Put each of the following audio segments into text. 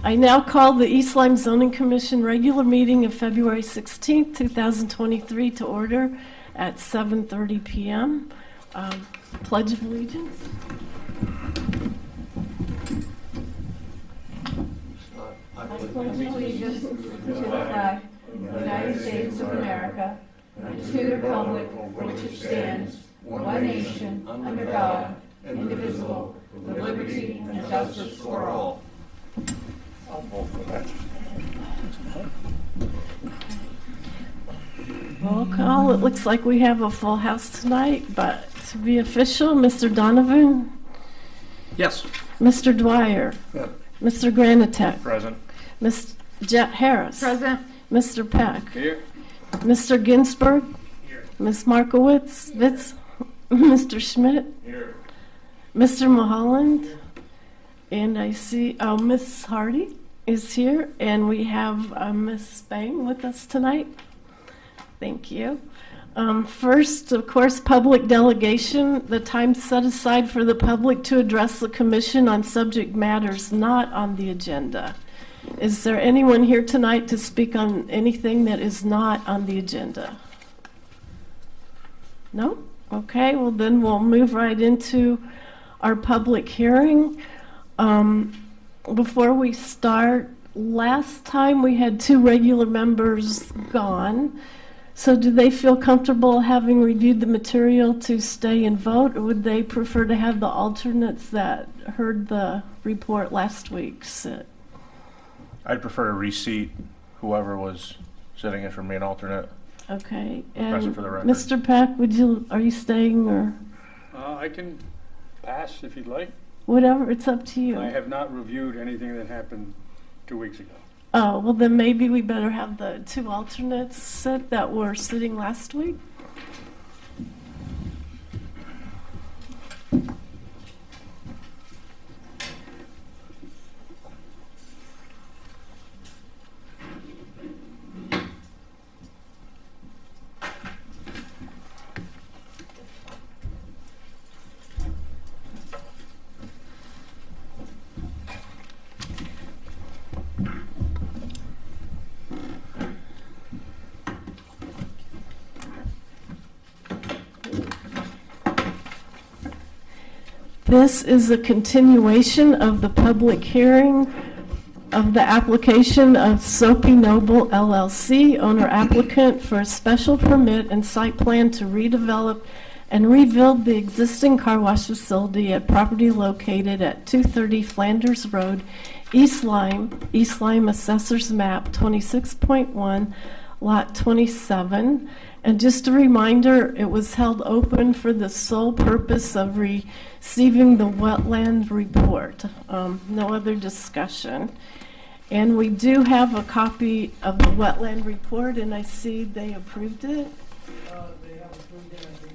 I now call the East Lyme Zoning Commission regular meeting of February 16th, 2023 to order at 7:30 p.m. Pledge of Allegiance. I pledge allegiance to the flag of the United States of America and to the republic for which it stands, one nation, under God, indivisible, with liberty and justice for all. I'll vote for that. Roll call. It looks like we have a full house tonight, but to be official, Mr. Donovan? Yes. Mr. Dwyer? Yeah. Mr. Granitek? Present. Ms. Jet Harris? Present. Mr. Peck? Here. Mr. Ginsburg? Here. Ms. Markowitz? Mr. Schmidt? Here. Mr. Mulholland? And I see, Ms. Hardy is here, and we have Ms. Spang with us tonight. Thank you. First, of course, public delegation, the time set aside for the public to address the commission on subject matters not on the agenda. Is there anyone here tonight to speak on anything that is not on the agenda? No? Okay, well then we'll move right into our public hearing. Before we start, last time we had 2 regular members gone. So do they feel comfortable having reviewed the material to stay and vote, or would they prefer to have the alternates that heard the report last week sit? I'd prefer to reseat whoever was sitting in for me an alternate. Okay, and Present for the record. Mr. Peck, are you staying, or I can pass if you'd like. whatever, it's up to you. I have not reviewed anything that happened 2 weeks ago. Oh, well then maybe we better have the 2 alternates sit that were sitting last week. This is a continuation of the public hearing of the application of Soapy Noble LLC, owner applicant, for a special permit and site plan to redevelop and rebuild the existing car wash facility at property located at 230 Flanders Road, East Lyme Assessor's Map 26.1, Lot 27. And just a reminder, it was held open for the sole purpose of receiving the wetland report. No other discussion. And we do have a copy of the wetland report, and I see they approved it. They have approved it. I think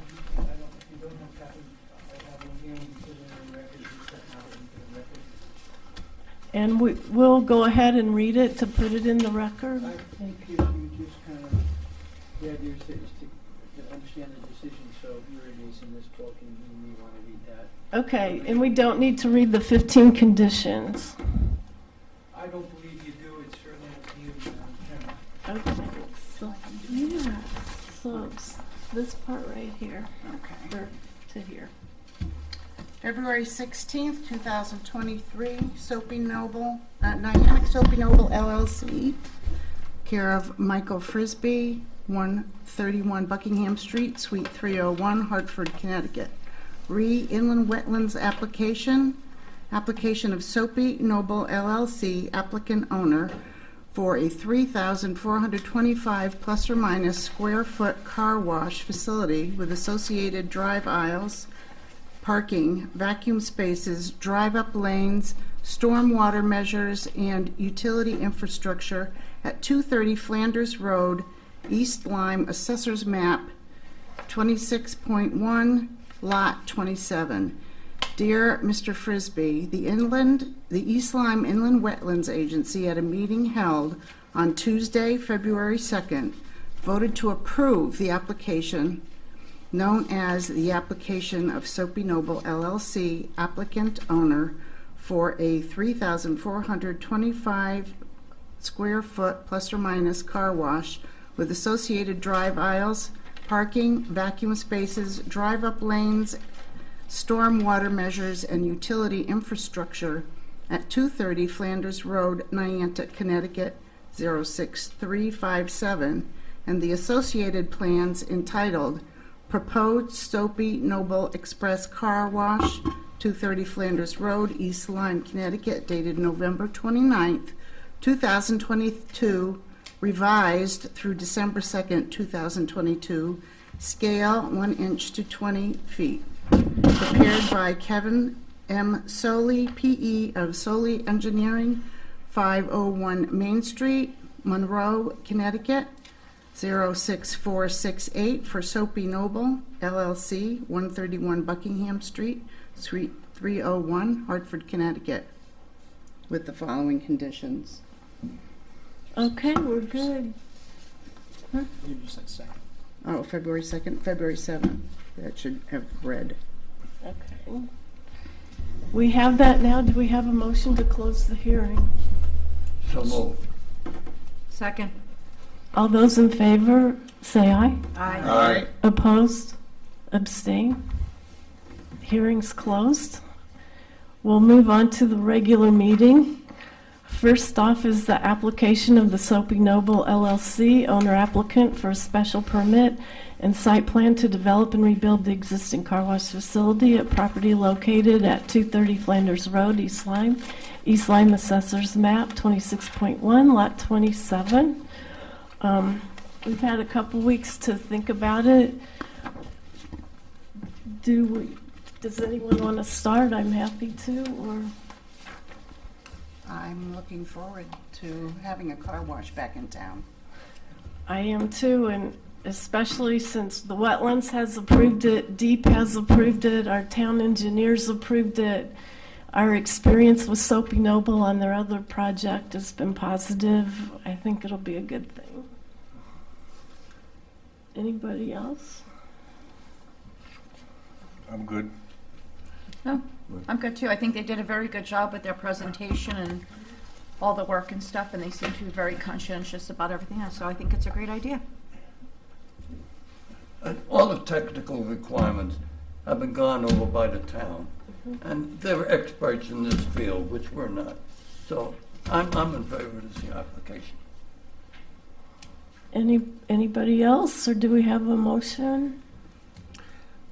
if you don't have copies, I have one here and put it in the record. You can have it into the record. And we'll go ahead and read it to put it in the record. I think if you just kind of, the idea is to understand the decision, so you're releasing this book and you may want to read that. Okay, and we don't need to read the 15 conditions. I don't believe you do. It's certainly up to you, Madam Chairman. Okay, so, yeah, so this part right here, Okay. or to here. February 16th, 2023, Soapy Noble, Dynamic Soapy Noble LLC, care of Michael Frisbee, 131 Buckingham Street, Suite 301, Hartford, Connecticut. Inland Wetlands application of Soapy Noble LLC, applicant owner, for a 3,425 plus or minus square foot car wash facility with associated drive aisles, parking, vacuum spaces, drive-up lanes, stormwater measures, and utility infrastructure at 230 Flanders Road, East Lyme, Assessor's Map 26.1, Lot 27. Dear Mr. Frisbee, the East Lyme Inland Wetlands Agency, at a meeting held on Tuesday, February 2nd, voted to approve the application known as the application of Soapy Noble LLC, applicant owner, for a 3,425 square foot plus or minus car wash with associated drive aisles, parking, vacuum spaces, drive-up lanes, storm water measures, and utility infrastructure at 230 Flanders Road, Niantic, Connecticut 06357, and the associated plans entitled Proposed Soapy Noble Express Car Wash, 230 Flanders Road, East Lyme, Connecticut, dated November 29th, 2022, revised through December 2nd, 2022, scale 1 inch to 20 feet. Prepared by Kevin M. Soley, P.E. of Soley Engineering, 501 Main Street, Monroe, Connecticut, 06468 for Soapy Noble, LLC, 131 Buckingham Street, Suite 301, Hartford, Connecticut, with the following conditions. Okay, we're good. You just said second. Oh, February 2nd, February 7th. That should have read. Okay. We have that now. Do we have a motion to close the hearing? So moved. Second. All those in favor, say aye. Aye. Opposed? Abstain? Hearing's closed. We'll move on to the regular meeting. First off is the application of the Soapy Noble LLC, owner applicant for a special permit and site plan to develop and rebuild the existing car wash facility at property located at 230 Flanders Road, East Lyme. East Lyme Assessor's Map 26.1, Lot 27. We've had a couple weeks to think about it. Does anyone want to start? I'm happy to, or... I'm looking forward to having a car wash back in town. I am too, and especially since the wetlands has approved it, DEEP has approved it, our town engineers approved it. Our experience with Soapy Noble on their other project has been positive. I think it'll be a good thing. Anybody else? I'm good. No, I'm good too. I think they did a very good job with their presentation and all the work and stuff, and they seem to be very conscientious about everything else, so I think it's a great idea. And all the technical requirements have been gone over by the town, and they're experts in this field, which we're not. So I'm in favor of this application. Anybody else, or do we have a motion?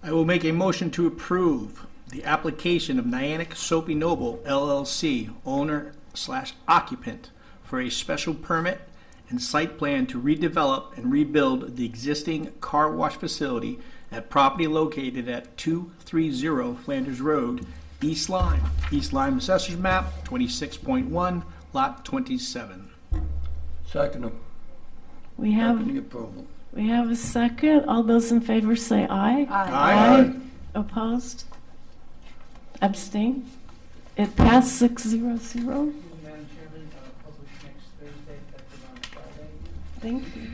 I will make a motion to approve the application of Niantic Soapy Noble LLC, owner/occupant, for a special permit and site plan to redevelop and rebuild the existing car wash facility at property located at 230 Flanders Road, East Lyme. East Lyme Assessor's Map 26.1, Lot 27. Second, We have the approval. We have a second. All those in favor say aye. Aye. Opposed? Abstain? It passed 600. Madam Chairman, published next Thursday, effective on Friday. Thank you.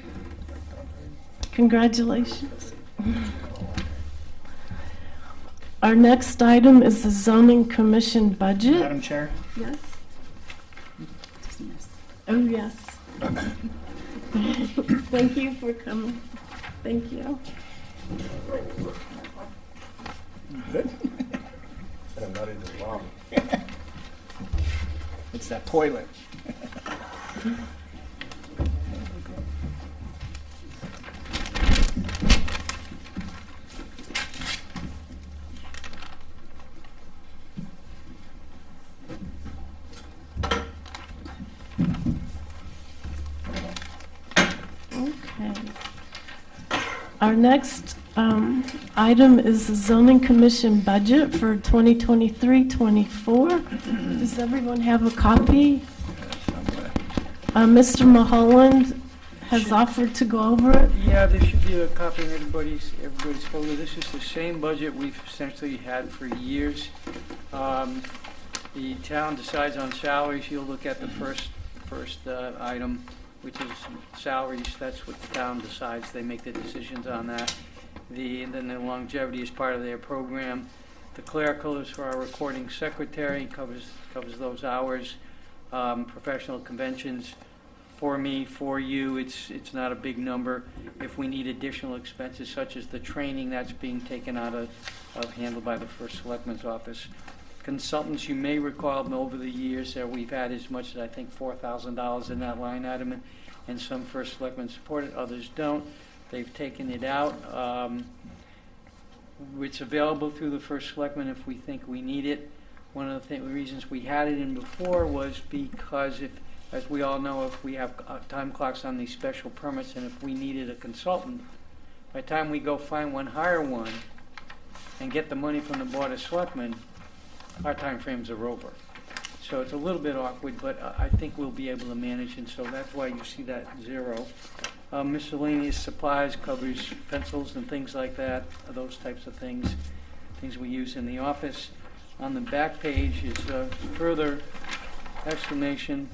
Congratulations. Our next item is the zoning commission budget. Madam Chair? Yes? Oh, yes. Thank you for coming. Thank you. Good. I'm not even wrong. It's that toilet. Okay. Our next item is the zoning commission budget for 2023-24. Does everyone have a copy? Mr. Mulholland has offered to go over it. Yeah, there should be a copy in everybody's folder. This is the same budget we've essentially had for years. The town decides on salaries. You'll look at the first item, which is salaries. That's what the town decides. They make the decisions on that. And then the longevity is part of their program. The clerical is for our recording secretary, covers those hours. Professional conventions, for me, for you, it's not a big number. If we need additional expenses such as the training, that's being taken out of handled by the First Selectman's office. Consultants, you may recall over the years that we've had as much as I think $4,000 in that line item, and some First Selectmen support it, others don't. They've taken it out. It's available through the First Selectman if we think we need it. One of the reasons we had it in before was because if, as we all know, if we have time clocks on these special permits, and if we needed a consultant, by the time we go find one, hire one, and get the money from the Board of Selectmen, our time frames are over. So it's a little bit awkward, but I think we'll be able to manage, and so that's why you see that zero. Miscellaneous supplies covers pencils and things like that, those types of things we use in the office. On the back page is further explanation.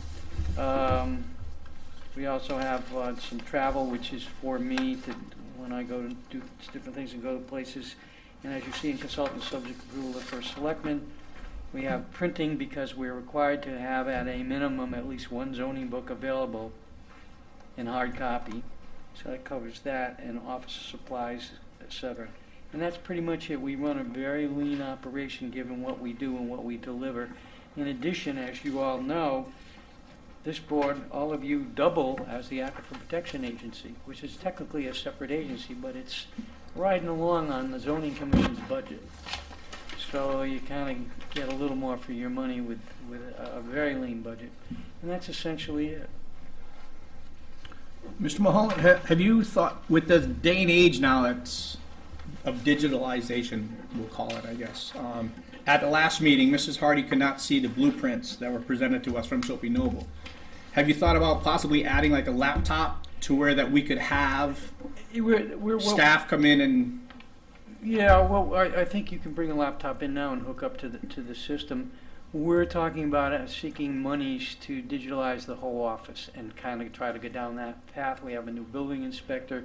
We also have some travel, which is for me to when I go to do different things and go to places. And as you see in consultant subject approval of First Selectman, we have printing because we're required to have at a minimum at least one zoning book available in hard copy. So that covers that, and office supplies, etc. And that's pretty much it. We run a very lean operation given what we do and what we deliver. In addition, as you all know, this board, all of you double as the Aquifer Protection Agency, which is technically a separate agency, but it's riding along on the Zoning Commission's budget. So you kind of get a little more for your money with a very lean budget. And that's essentially it. Mr. Mulholland, have you thought, with the day and age now that's of digitalization, we'll call it, I guess, at the last meeting, Mrs. Hardy could not see the blueprints that were presented to us from Soapy Noble. Have you thought about possibly adding like a laptop to where that we could have staff come in and... Yeah, well, I think you can bring a laptop in now and hook up to the system. We're talking about seeking monies to digitalize the whole office and kind of try to get down that path. We have a new building inspector.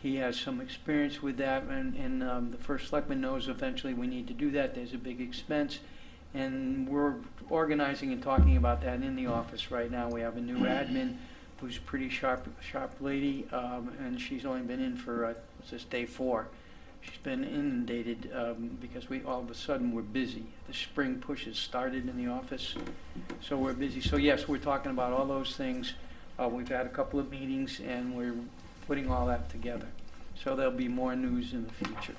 He has some experience with that, and the First Selectman knows eventually we need to do that. There's a big expense, and we're organizing and talking about that in the office right now. We have a new admin who's a pretty sharp lady, and she's only been in for, what's this, day 4. She's been inundated because we all of a sudden we're busy. The spring push has started in the office, so we're busy. So yes, we're talking about all those things. We've had a couple of meetings, and we're putting all that together. So there'll be more news in the future.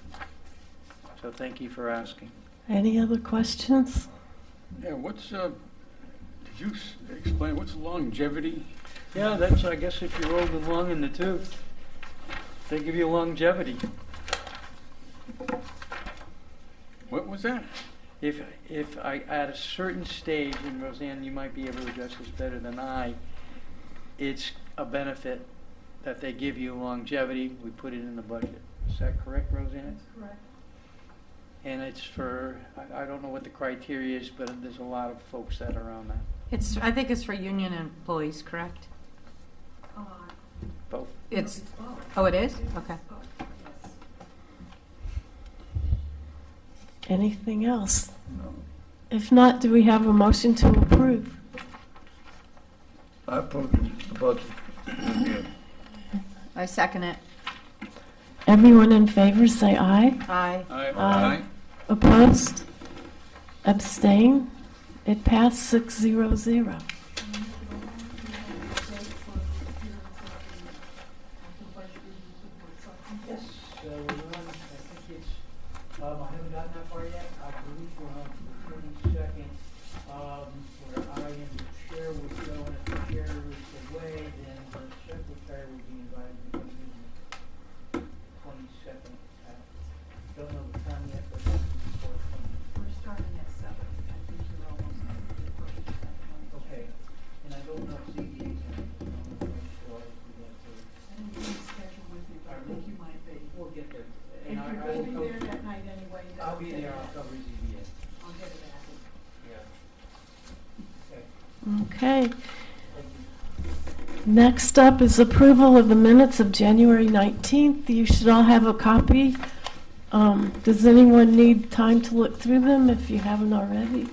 So thank you for asking. Any other questions? Yeah, did you explain, what's longevity? Yeah, that's, I guess, if you're old and long in the tooth, they give you longevity. What was that? If I, at a certain stage, and Roseanne, you might be able to address this better than I, it's a benefit that they give you longevity. We put it in the budget. Is that correct, Roseanne? That's correct. And it's for, I don't know what the criteria is, but there's a lot of folks that are on that. I think it's for union employees, correct? Both. Oh, it is? Okay. Anything else? No. If not, do we have a motion to approve? I approve the budget. Yeah. I second it. Everyone in favor, say aye. Aye. Aye. Opposed? Abstain? It passed 6-0-0. Yes, we're on, I think it's, I haven't gotten that far yet. I believe we're on the 32nd, where I and the chair would go, and if the chair is away, then the secretary would be invited to come in the 22nd. I don't know the time yet, but that's before 20. We're starting at 7. I think you're almost at the first. Okay, and I don't know if CBA's in it. I don't know if sure if we get to. I didn't get the schedule with me, but I think you might be. We'll get there. If And you're I going to will be there cover- that night anyway, then I'll be there, I'll cover ZBA. I'll get it back. Yeah. Okay. Okay. Next up is approval of the minutes of January 19th. You should all have a copy Does anyone need time to look through them if you haven't already?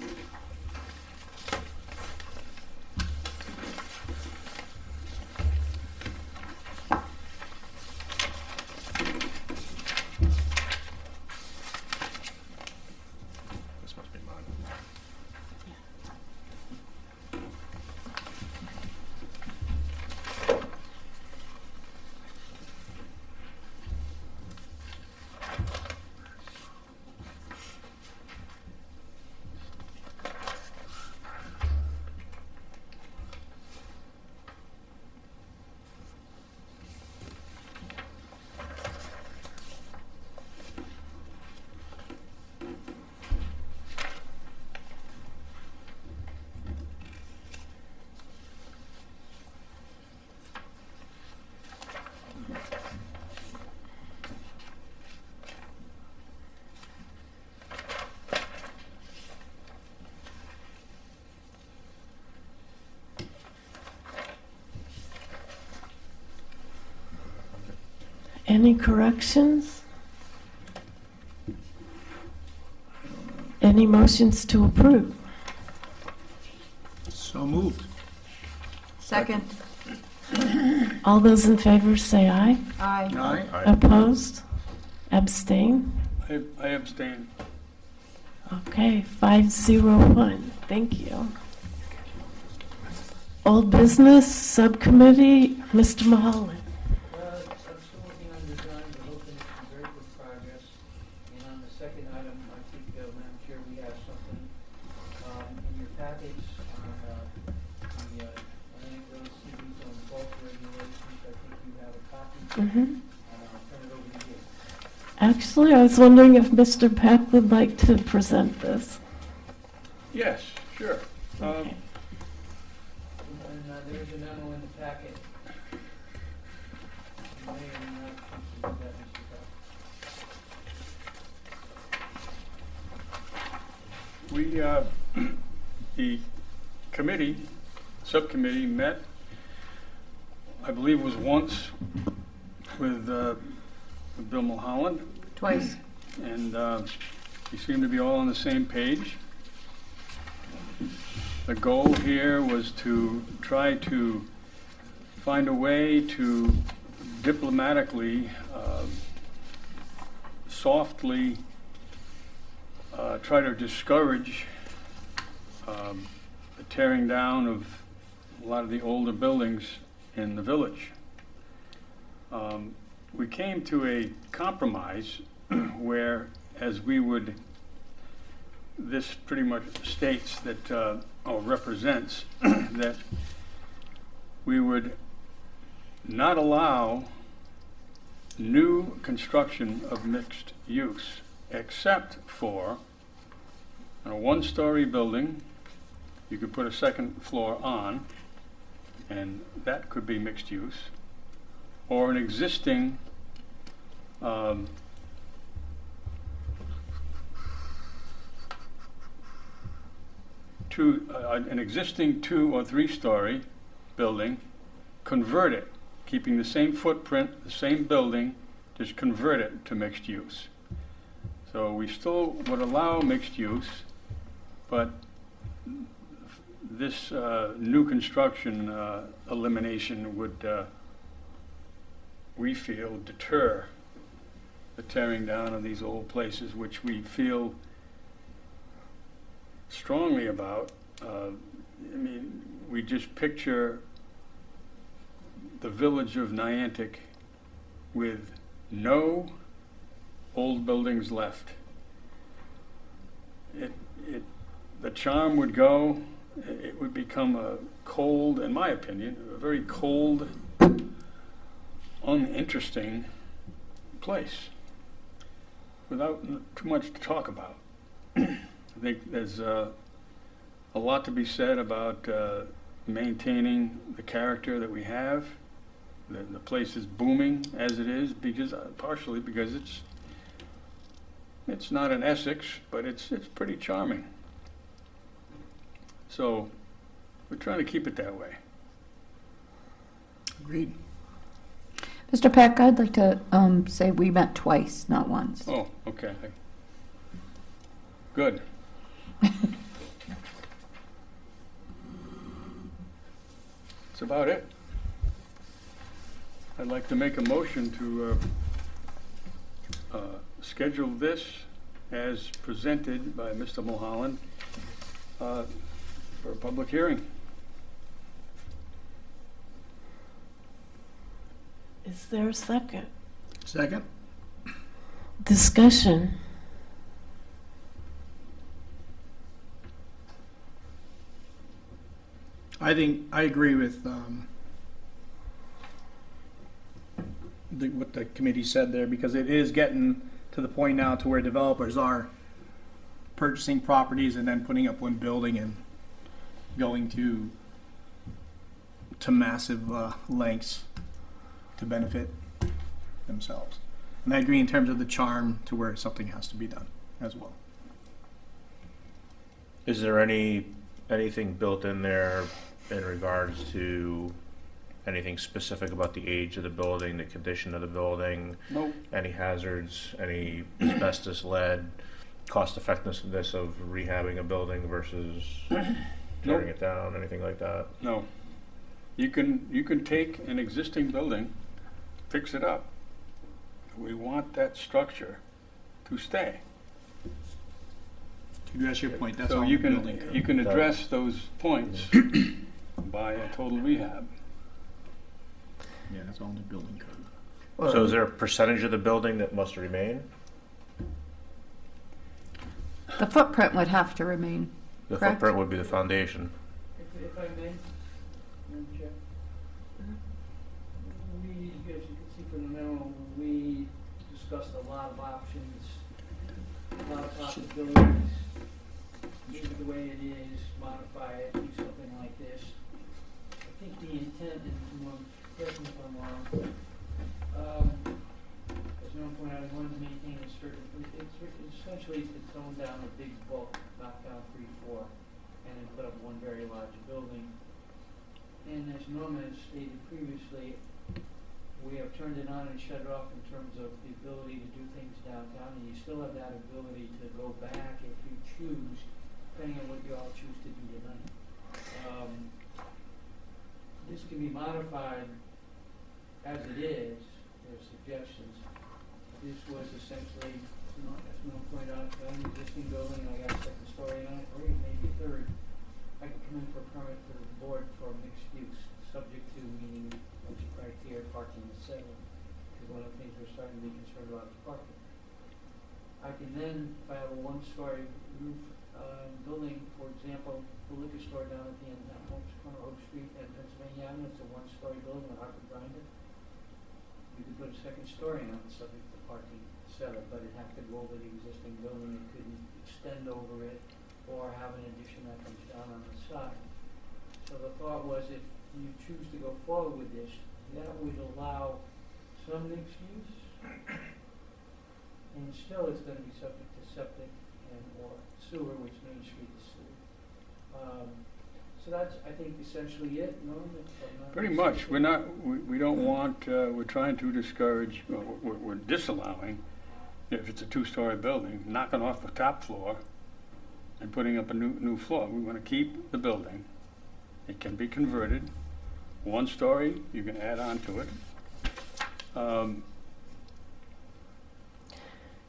This must be mine. Any corrections? Any motions to approve? So moved. Second. All those in favor say aye. Aye. Aye. Aye. Opposed? Abstain? I abstain. Okay, 501. Thank you. Old business subcommittee, Mr. Mahalan. I'm still working on design, but hoping it's some very good progress. And on the second item, I think, Madam Chair, we have something in your packets on the Atlantic Road CD zone bulk regulations. I think you have a copy, and I'll turn it over to you. Actually, I was wondering if Mr. Peck would like to present this. Yes, sure. Okay. And there is a memo in the packet. You may or may not choose to do that, Mr. Peck. The committee, subcommittee met, I believe it was once, with Bill Mulholland, Twice. and we seemed to be all on the same page. The goal here was to try to find a way to diplomatically, softly try to discourage the tearing down of a lot of the older buildings in the village. We came to a compromise where, as we would, this pretty much states that, or represents, that we would not allow new construction of mixed use, except for a one-story building. You could put a second floor on, and that could be mixed use, or an existing an existing 2 or 3 story building, convert it, keeping the same footprint, the same building, just convert it to mixed use. So we still would allow mixed use, but this new construction elimination would, we feel, deter the tearing down of these old places, which we feel strongly about. I mean, we just picture the village of Niantic with no old buildings left. The charm would go. It would become a cold, in my opinion, a very cold, uninteresting place without too much to talk about. I think there's a lot to be said about maintaining the character that we have. The place is booming as it is because partially because it's not in Essex, but it's pretty charming. So we're trying to keep it that way. Agreed. Mr. Peck, I'd like to say we met twice, not once. Oh, okay. Good. That's about it. I'd like to make a motion to schedule this as presented by Mr. Mulholland for a public hearing. Is there a second? Second? Discussion. I think, I agree with what the committee said there, because it is getting to the point now to where developers are purchasing properties and then putting up one building and going to massive lengths to benefit themselves. And I agree in terms of the charm to where something has to be done as well. Is there anything built in there in regards to anything specific about the age of the building, the condition of the building, Nope. any hazards, any asbestos, lead, cost effectiveness of rehabbing a building versus tearing it down, anything like that? No. You can take an existing building, fix it up. We want that structure to stay. To address your point, that's So all you the building code. can address those points by a total rehab. Yeah, that's all in the building code. Well, So is there a percentage of the building that must remain? The footprint would have to remain. The Correct. footprint would be the foundation. If I may, Madam Chair. We, as you can see from the memo, we discussed a lot of options, a lot of possibilities. Leave it the way it is, modify it, do something like this. I think the intent is more, correct me if I'm wrong, as no point out, we wanted to maintain a certain, it's essentially to tone down a big bulk, knock down 3-4, and then put up one very large building. And as Norman has stated previously, we have turned it on and shut it off in terms of the ability to do things downtown, and you still have that ability to go back if you choose, depending on what you all choose to do tonight. This can be modified as it is, there's suggestions. This was essentially, as Norman pointed out, an existing building, I got a second story on it, or even maybe a third. I could come in for a permit for the board for mixed use, subject to meeting of the criteria, parking, etc. Because one of the things we're starting to be concerned about is parking. I can then, if I have a one-story roof building, for example, the liquor store down at the end of corner Oak Street and Pennsylvania Avenue, it's a one-story building with Harper Grinder. You could put a second story on it, subject to parking, etc. But it'd have to go over the existing building. It couldn't extend over it or have an addition that comes down on the side. So the thought was, if you choose to go forward with this, that would allow some mixed use, and still it's going to be subject to septic and or sewer, which Main Street is sewer. So that's, I think, essentially it. Norm, if I'm not Pretty much. mistaken. We don't want, we're trying to discourage, we're disallowing, if it's a two-story building, knocking off the top floor and putting up a new floor. We want to keep the building. It can be converted. One story, you can add on to it.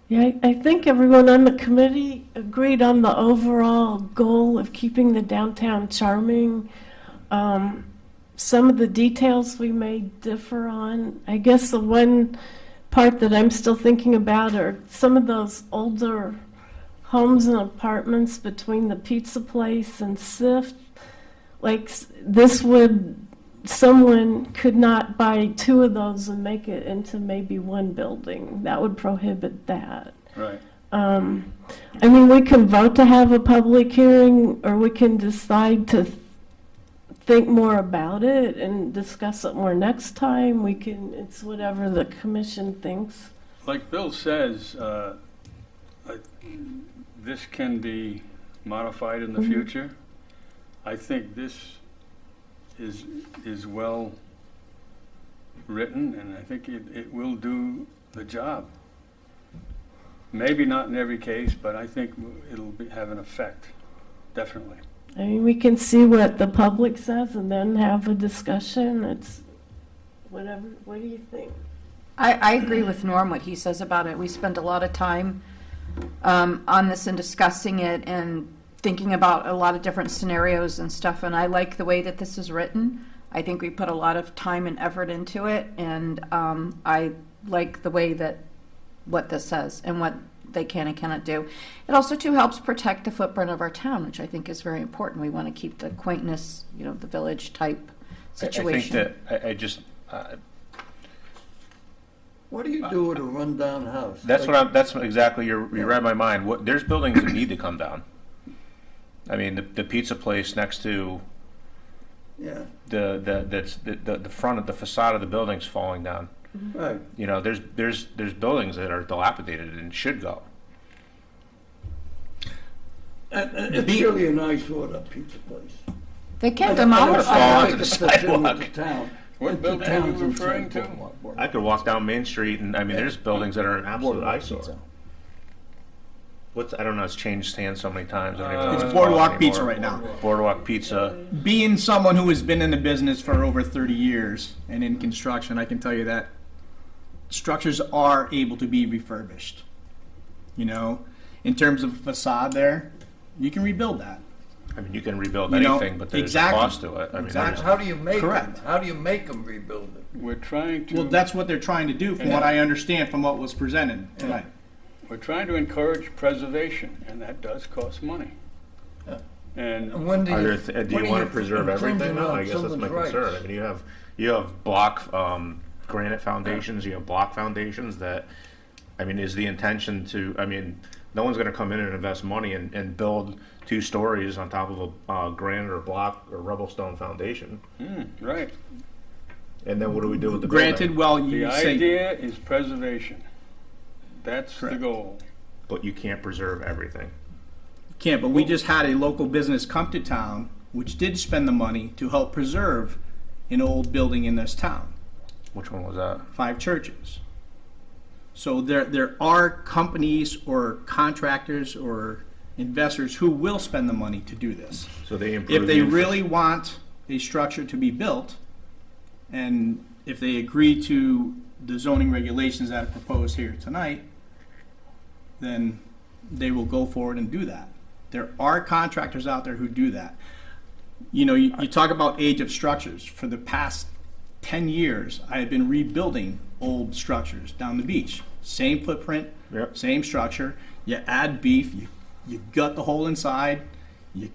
Yeah, I think everyone on the committee agreed on the overall goal of keeping the downtown charming. Some of the details we may differ on. I guess the one part that I'm still thinking about are some of those older homes and apartments between the pizza place and SIFT. Like this would, someone could not buy two of those and make it into maybe one building. That would prohibit that. Right. I mean, we can vote to have a public hearing, or we can decide to think more about it and discuss it more next time. We can, it's whatever the commission thinks. Like Bill says, this can be modified in the future. I think this is well written, and I think it will do the job. Maybe not in every case, but I think it'll have an effect, definitely. I mean, we can see what the public says and then have a discussion. It's whatever. What do you think? I agree with Norm, what he says about it. We spent a lot of time on this and discussing it and thinking about a lot of different scenarios and stuff, and I like the way that this is written. I think we put a lot of time and effort into it, and I like the way that what this says and what they can and cannot do. It also, too, helps protect the footprint of our town, which I think is very important. We want to keep the quaintness, the village type situation. I think that I just What do you do with a rundown house? that's exactly you read my mind. There's buildings that need to come down. I mean, the pizza place next to Yeah, the front of the facade of the building's falling down. right. There's buildings that are dilapidated and should go. And it's really a nice order, pizza place. They can I demolish fall don't onto think the it fits in with sidewalk. the town. What The building are you towns and referring to? so forth. I could walk down Main Street and there's buildings that are an absolute eyesore. I don't know. It's changed hands so many times. I don't even know It's what it's Boardwalk called Pizza anymore. right now. Boardwalk Pizza. Being someone who has been in the business for over 30 years and in construction, I can tell you that structures are able to be refurbished. In terms of facade there, you can rebuild that. I mean, you can rebuild You know, anything, but there's exactly. a cost to it. I mean, Exactly. How do you make them? Correct. How do you make them rebuild it? We're trying to. Well, that's what they're trying to do, from what I understand from what was presented tonight. We're trying to encourage preservation, and that does cost money. Yeah. And And when do you, do you want to preserve everything? No, I guess that's my concern. I mean, you have block granite foundations, you have block foundations that, I mean, is the intention to? I mean, no one's going to come in and invest money and build 2 stories on top of a granite or block or rubble stone foundation. Right. And then what do we do with the Granted, building? well, The you say, idea is preservation. That's the Correct. goal. But you can't preserve everything. can't, but we just had a local business come to town, which did spend the money to help preserve an old building in this town, Which one was that? 5 churches. So there are companies or contractors or investors who will spend the money to do this. So they improve. If they really want a structure to be built, and if they agree to the zoning regulations that are proposed here tonight, then they will go forward and do that. There are contractors out there who do that. You talk about age of structures. For the past 10 years, I have been rebuilding old structures down the beach. Same footprint, Yep. same structure. You add beef, you gut the hole inside, you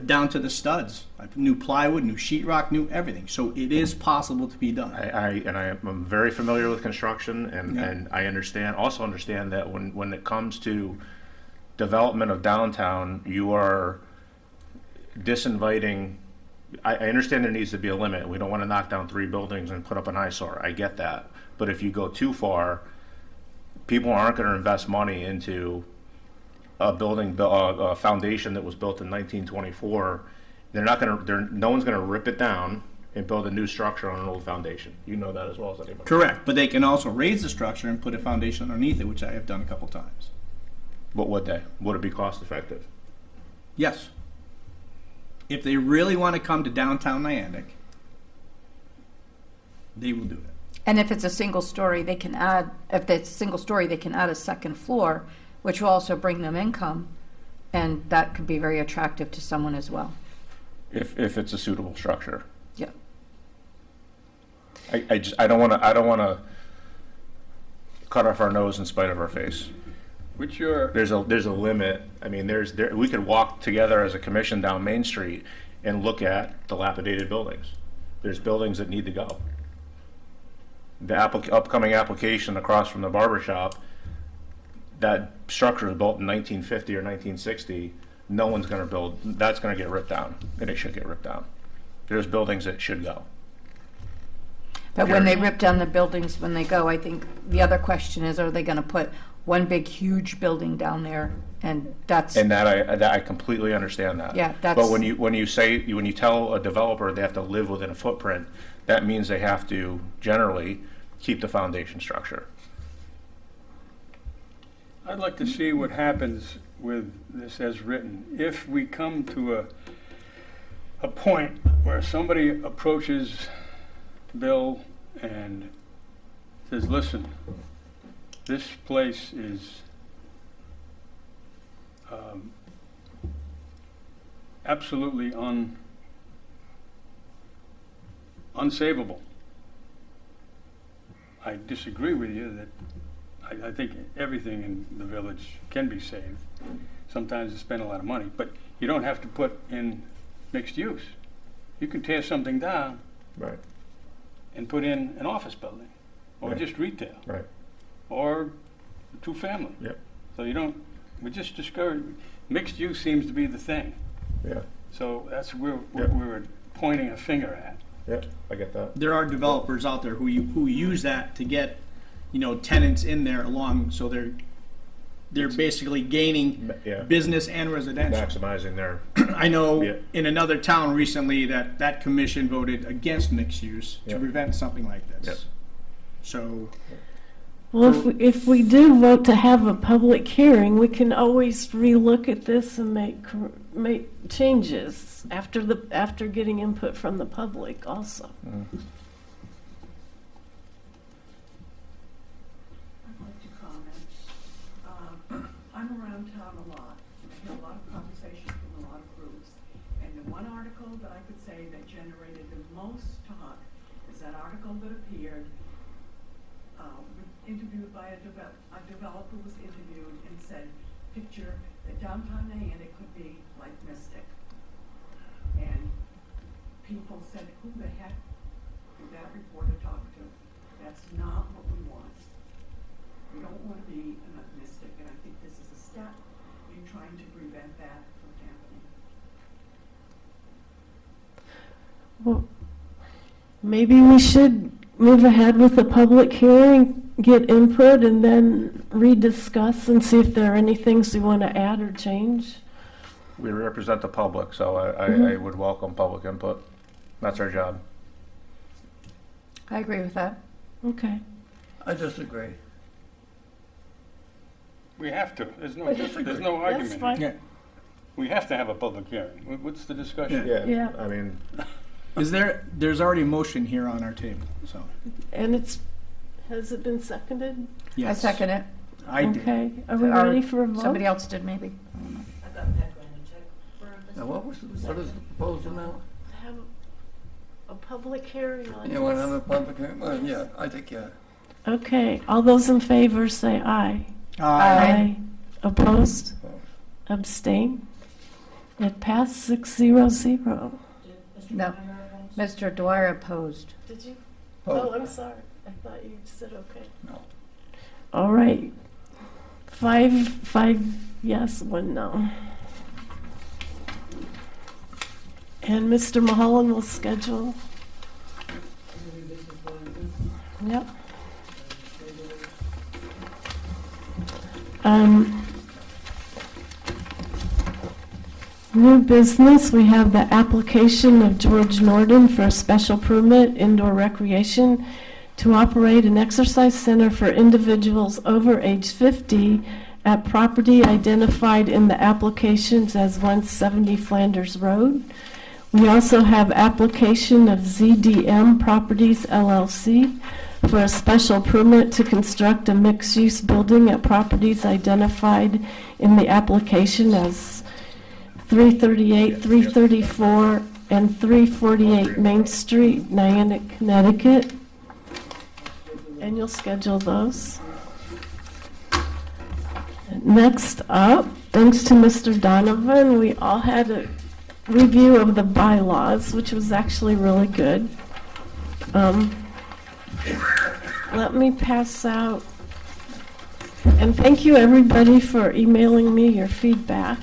down to the studs. New plywood, new sheetrock, new everything. So it is possible to be done. I'm very familiar with construction, and, Yeah. and I also understand that when it comes to development of downtown, you are disinviting. I understand there needs to be a limit. We don't want to knock down 3 buildings and put up an eyesore. I get that. But if you go too far, people aren't going to invest money into a building, a foundation that was built in 1924. No one's going to rip it down and build a new structure on an old foundation. You know that as well as anybody. Correct, but they can also raise the structure and put a foundation underneath it, which I have done a couple times. But would they? Would it be cost effective? Yes. If they really want to come to downtown Niantic, they will do it. And if it's a single story, they can add a second floor, which will also bring them income, and that could be very attractive to someone as well. If it's a suitable structure. Yeah. I don't want to cut off our nose in spite of our face. There's a limit. I mean, we could walk together as a commission down Main Street and look at dilapidated buildings. There's buildings that need to go. The upcoming application across from the barber shop, that structure was built in 1950 or 1960. No one's going to build. That's going to get ripped down, and it should get ripped down. There's buildings that should go. But when they rip down the buildings when they go, I think the other question is, are they going to put one big, huge building down there, and that's, And that I completely understand that. Yeah, that's- But when you tell a developer they have to live within a footprint, that means they have to generally keep the foundation structure. I'd like to see what happens with this as written. If we come to a point where somebody approaches Bill and says, listen, this place is absolutely unsavable. I disagree with you that I think everything in the village can be saved. Sometimes you spend a lot of money, but you don't have to put in mixed use. You can tear something down Right. and put in an office building, or Yeah. just retail, Right. or two-family. Yep. So you don't, we just discourage, mixed use seems to be the thing. Yeah. So that's where Yep. we're pointing a finger at. Yep. I get that. There are developers out there who use that to get, tenants in there along, so they're basically gaining Yeah. business and residential. Maximizing their. I know Yeah. in another town recently that commission voted against mixed use to Yeah. prevent something like this. Yep. So, Well, if we do vote to have a public hearing, we can always relook at this and make changes after getting input from the public also. I'd like to comment. I'm around town a lot. I hear a lot of conversation from a lot of groups. And the one article that I could say that generated the most talk is that article that appeared, interviewed by a developer was interviewed and said, picture that downtown Niantic could be like Mystic. And people said, who the heck did that reporter talk to? That's not what we want. We don't want to be a Mystic, and I think this is a step in trying to prevent that from happening. Well, maybe we should move ahead with the public hearing, get input, and then rediscuss and see if there are any things we want to add or change. We represent the public, so I would welcome public input. That's our job. I agree with that. Okay. I disagree. We have to. There's no That's argument. fine. yeah. We have to have a public hearing. What's the discussion? Yeah. I mean, There's already a motion here on our table, so. And has it been seconded? Yes. I second it. I did. Okay. Are we Or ready for a vote? Somebody else did, maybe. I don't know. Now, what is the proposal now? Have a public hearing on You want to have this. a public hearing? Well, yeah, I think, yeah. Okay. All those in favor say aye. Aye. Opposed? Abstain? It passed 6-0-0. No, Mr. Dwyer opposed. Did you? Oh. I'm sorry. I thought you said okay. No. All right. 5 yes, 1 no. And Mr. Mulholland will schedule. Yep. New business, we have the application of George Norden for a special permit indoor recreation to operate an exercise center for individuals over age 50 at property identified in the applications as 170 Flanders Road. We also have application of ZDM Properties LLC for a special permit to construct a mixed-use building at properties identified in the application as 338, 334, and 348 Main Street, Niantic, Connecticut. And you'll schedule those. Next up, thanks to Mr. Donovan, we all had a review of the bylaws, which was actually really good. Let me pass out, and thank you everybody for emailing me your feedback.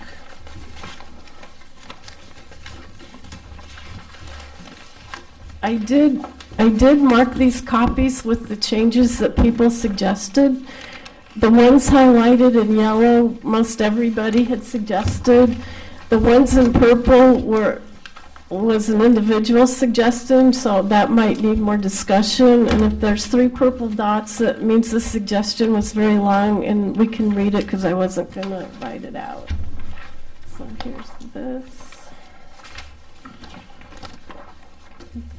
I did mark these copies with the changes that people suggested. The ones highlighted in yellow, most everybody had suggested. The ones in purple was an individual suggestion, so that might need more discussion. And if there's 3 purple dots, that means the suggestion was very long, and we can read it because I wasn't going to write it out. So here's this.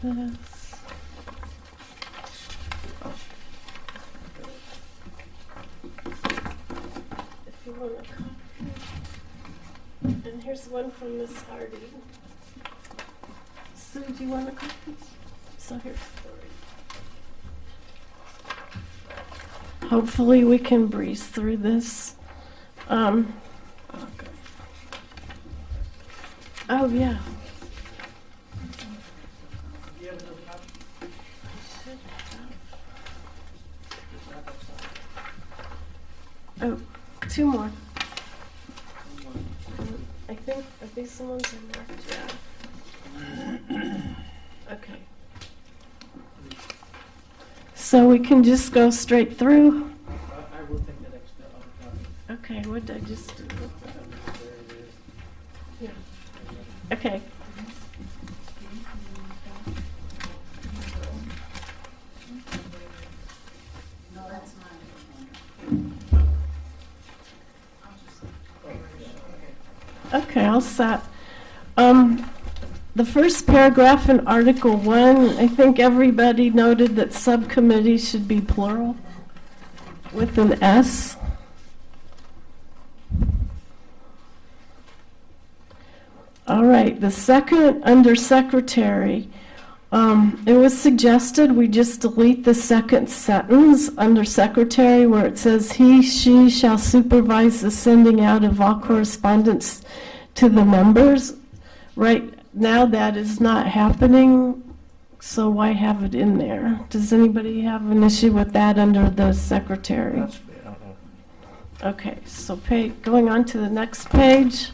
This. If you want a copy. And here's one from Miss Hardy. Sue, do you want a copy? So here's 3. Hopefully we can breeze through this. Okay. Oh, yeah. Oh, 2 more. I think, are these the ones I marked? Yeah. Okay. So we can just go straight through? I will take the next other copy. Okay, what did I just do? There it is. Yeah. Okay. No, that's mine. Okay, I'll set. The first paragraph in Article 1, I think everybody noted that subcommittees should be plural with an S. All right, the second, under secretary, it was suggested we just delete the second sentence under secretary where it says he, she shall supervise the sending out of all correspondence to the members. Right now that is not happening, so why have it in there? Does anybody have an issue with that under the secretary? That's, I don't know. Okay, so going on to the next page.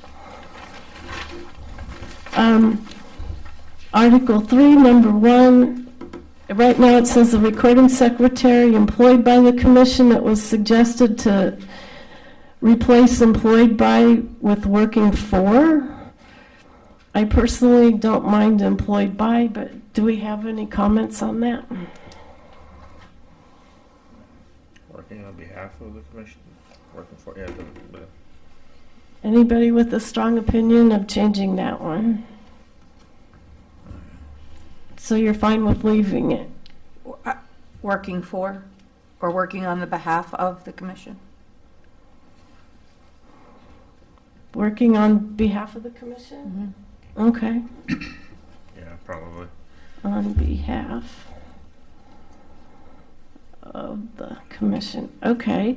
Article 3, number 1. Right now it says the recording secretary employed by the commission. It was suggested to replace employed by with working for. I personally don't mind employed by, but do we have any comments on that? Working on behalf of the commission, working for, yeah, but Anybody with a strong opinion of changing that one? So you're fine with leaving it? Working for or working on the behalf of the commission? Working on behalf of the commission? Okay, yeah, probably. on behalf of the commission. Okay.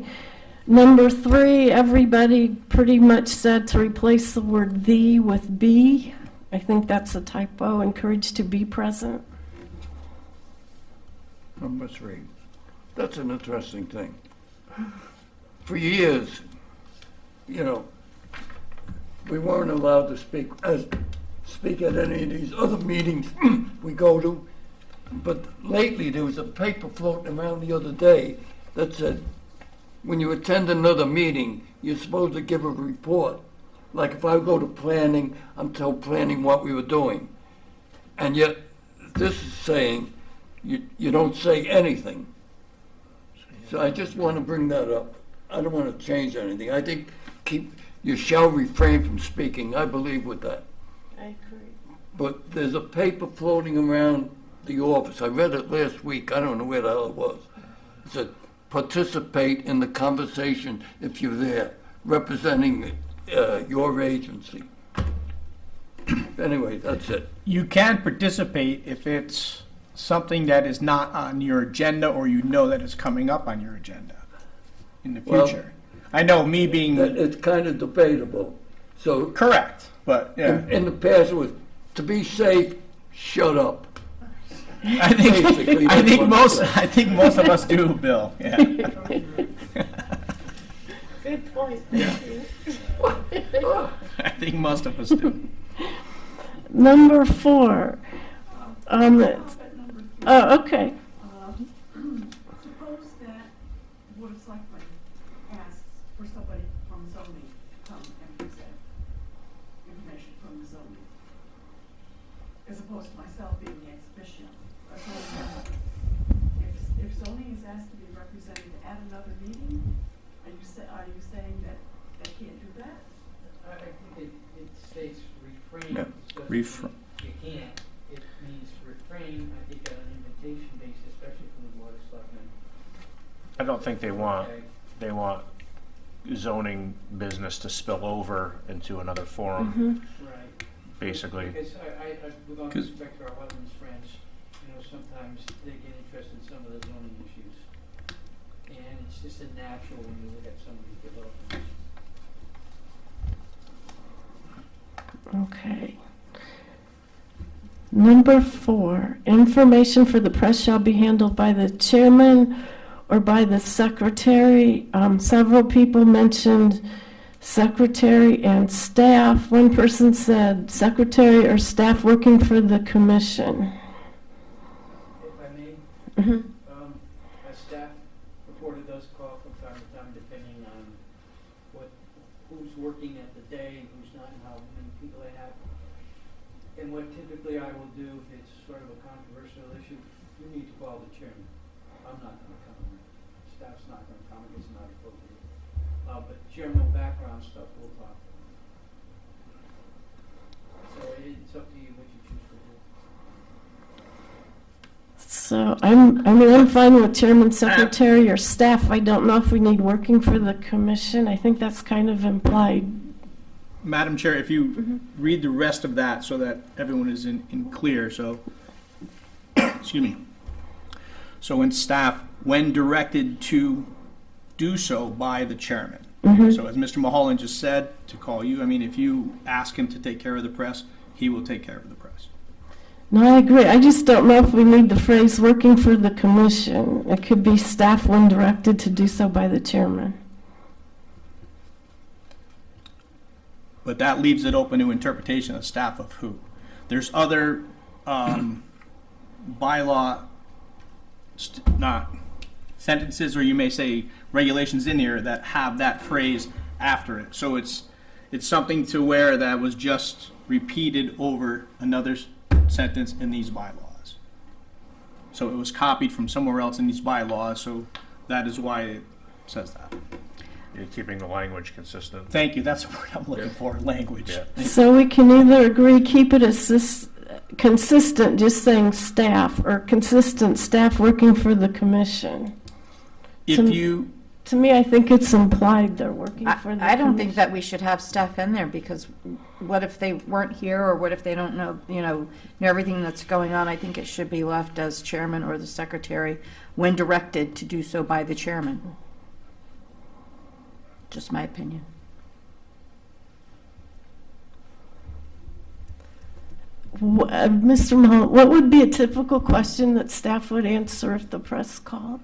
Number 3, everybody pretty much said to replace the word "the" with "be." I think that's a typo. Encouraged to be present. Number 3. That's an interesting thing. For years, we weren't allowed to speak at any of these other meetings we go to. But lately, there was a paper floating around the other day that said, when you attend another meeting, you're supposed to give a report. Like if I go to planning, I'm told planning what we were doing. And yet, this is saying you don't say anything. So I just want to bring that up. I don't want to change anything. I think you shall refrain from speaking. I believe with that. I agree. But there's a paper floating around the office. I read it last week. I don't know where the hell it was. It said, participate in the conversation if you're there, representing your agency. Anyway, that's it. You can participate if it's something that is not on your agenda or you know that it's coming up on your agenda in the Well, future. I know me being It's kind of debatable. So correct, but yeah. in the past it was, to be safe, shut up. I Basically, that's think most of us do, Bill. Yeah. Good point. I think most of us do. Number 4. At number 3, Okay. suppose that Board of Selectmen opposed to myself being the ex-officio. If zoning is asked to be represented at another meeting, are you saying that they can't do that? I think it states refrain. Yeah. Doesn't Refrain. mean you can't. It means refrain, I think, on an invitation basis, especially from the Board of Selectmen. I don't think they want, Okay. they want zoning business to spill over into another forum, Right. basically. Because with all respect to our wetlands friends, sometimes they get interested in some of the zoning issues. And it's just a natural when you look at some of these developments. Okay. Number 4, information for the press shall be handled by the chairman or by the secretary. Several people mentioned secretary and staff. One person said secretary or staff working for the commission. If I may, Mhm. a staff reporter does call from time to time, depending on who's working at the day, who's not, and how many people they have. And what typically I will do, if it's sort of a controversial issue, you need to call the chairman. I'm not going to come. Staff's not going to come. It's not appropriate. But general background stuff, we'll talk. So it's up to you what you choose to do. So I'm fine with chairman, secretary, or staff. I don't know if we need working for the commission. I think that's kind of implied. Madam Chair, if you read the rest of that so that everyone is in clear, so, excuse me. So in staff, when directed to do so by the chairman. So as Mr. Mulholland just said, to call you, I mean, if you ask him to take care of the press, he will take care of the press. No, I agree. I just don't know if we need the phrase working for the commission. It could be staff when directed to do so by the chairman. But that leaves it open to interpretation of staff of who. There's other bylaw sentences, or you may say regulations in here that have that phrase after it. So it's something to where that was just repeated over another sentence in these bylaws. So it was copied from somewhere else in these bylaws, so that is why it says that. You're keeping the language consistent. Thank you, that's the word I'm looking for, language. Yeah. So we can either agree, keep it as consistent, just saying staff, or consistent staff working for the commission. If you, To me, I think it's implied they're working for the commission. I don't think that we should have staff in there, because what if they weren't here, or what if they don't know everything that's going on? I think it should be left as chairman or the secretary when directed to do so by the chairman. Just my opinion. Mr. Mulholland, what would be a typical question that staff would answer if the press called?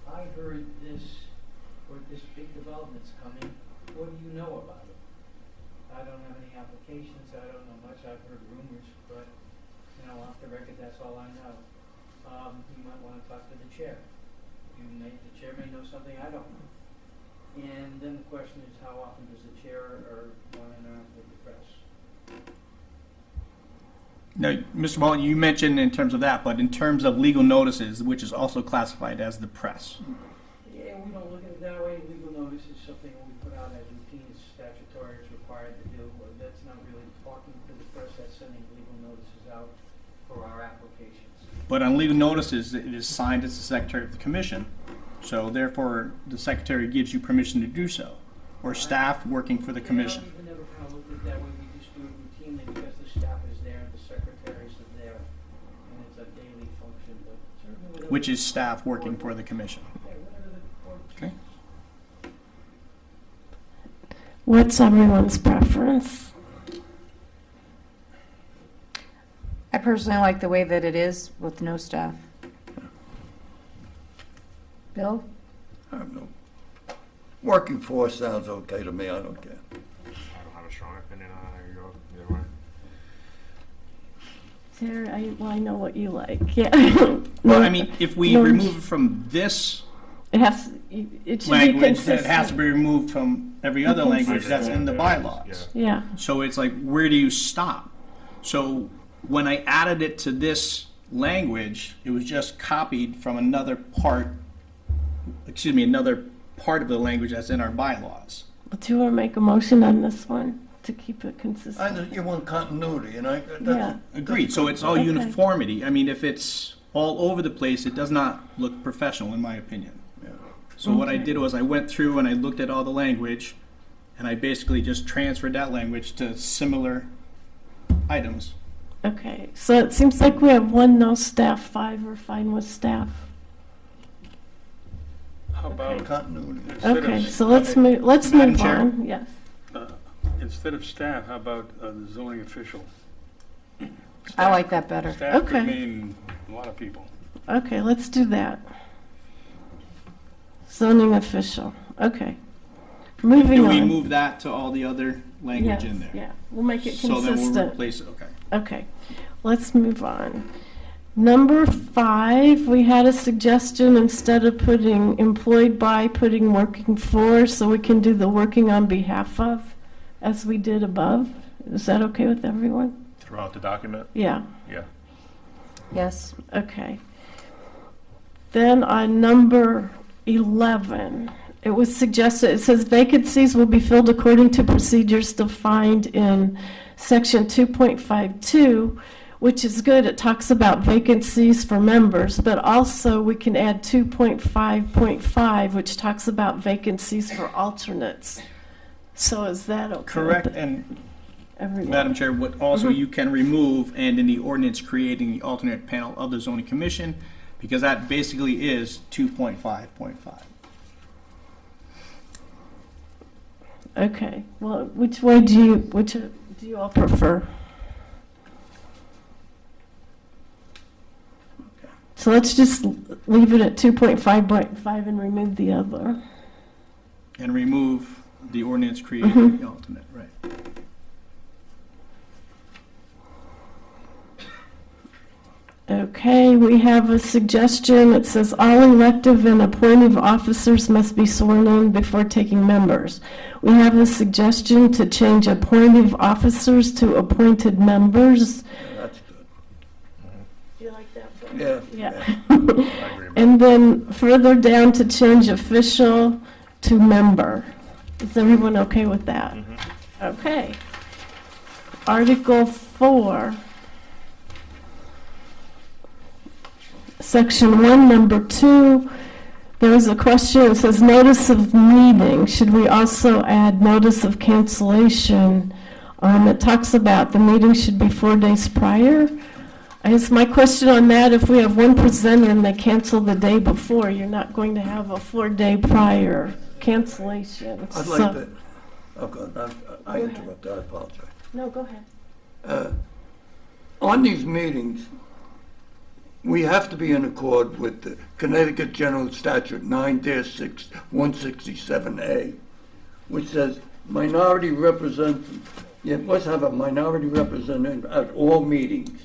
I heard this big development's coming. What do you know about it? I don't have any applications. I don't know much. I've heard rumors, but off the record, that's all I know. You might want to talk to the chair. The chair may know something I don't know. And then the question is, how often does the chair want to interact with the press? now, Mr. Mulholland, you mentioned in terms of that, but in terms of legal notices, which is also classified as the press. Yeah, we don't look at it that way. Legal notice is something we put out as routine, it's statutory, it's required to do. That's not really talking to the press, that's sending legal notices out for our applications. But on legal notices, it is signed as the secretary of the commission. So therefore, the secretary gives you permission to do so, or staff working for the commission. We never kind of looked at it that way. We just do it routinely because the staff is there and the secretaries are there, and it's a daily function. But certainly whatever Which is staff working for the commission. whatever the board Okay. What's everyone's preference? I personally like the way that it is with no staff. Bill? I don't know. Working for sounds okay to me, I don't care. I don't have a strong opinion on it. You go either way. Sarah, I know what you like. Yeah. Well, I mean, if we No. remove it from this It should be language, then consistent. it has to be removed from every other language that's in the bylaws. Yeah. So it's like, where do you stop? So when I added it to this language, it was just copied from another part of the language that's in our bylaws. Do you want to make a motion on this one to keep it I consistent? know you want continuity, and Yeah. Agreed, so it's all Okay. uniformity. I mean, if it's all over the place, it does not look professional, in my opinion. Yeah. So what I did was I went through and I looked at all the language, and I basically just transferred that language to similar items. Okay, so it seems like we have one no staff, 5 are fine with staff. How about, continuity. instead of Okay, s- so let's move Madam Chair? on, yes. instead of staff, how about the zoning official? I like that better. Staff Okay. could mean a lot of people. Okay, let's do that. Zoning official, okay. Moving Do on. we move that to all the other language in there? Yeah, we'll make it So then we'll consistent. replace it, okay. Okay, let's move on. Number 5, we had a suggestion, instead of putting employed by, putting working for, so we can do the working on behalf of, as we did above. Is that okay with everyone? Throughout the document? Yeah, Yeah. Yes. okay. Then on number 11, it was suggested, it says vacancies will be filled according to procedures defined in section 2.52, which is good. It talks about vacancies for members, but also we can add 2.5.5, which talks about vacancies for alternates. So is that okay? with Correct, and everyone? Madam Chair, what also you can remove, and in the ordinance creating the alternate panel of the zoning commission, because that basically is 2.5.5. Okay, well, which way do you all prefer? So let's just leave it at 2.5.5 and remove the other. And remove the ordinance creating the alternate, right. Okay, we have a suggestion. It says all elective and appointive officers must be sworn in before taking members. We have a suggestion to change appointive officers to appointed members. That's good. Do you like that? Yeah. Yeah. I agree. And then further down to change official to member. Is everyone okay with that? Okay. Article 4. Section 1, number 2, there is a question, it says notice of meeting. Should we also add notice of cancellation? It talks about the meeting should be 4 days prior. I guess my question on that, if we have one presenter and they cancel the day before, you're not going to have a 4-day prior cancellation. I'd So- like that. Okay, I interrupted, I apologize. No, go ahead. On these meetings, we have to be in accord with the Connecticut General Statute 9-167A, which says minority representative, you must have a minority representative at all meetings.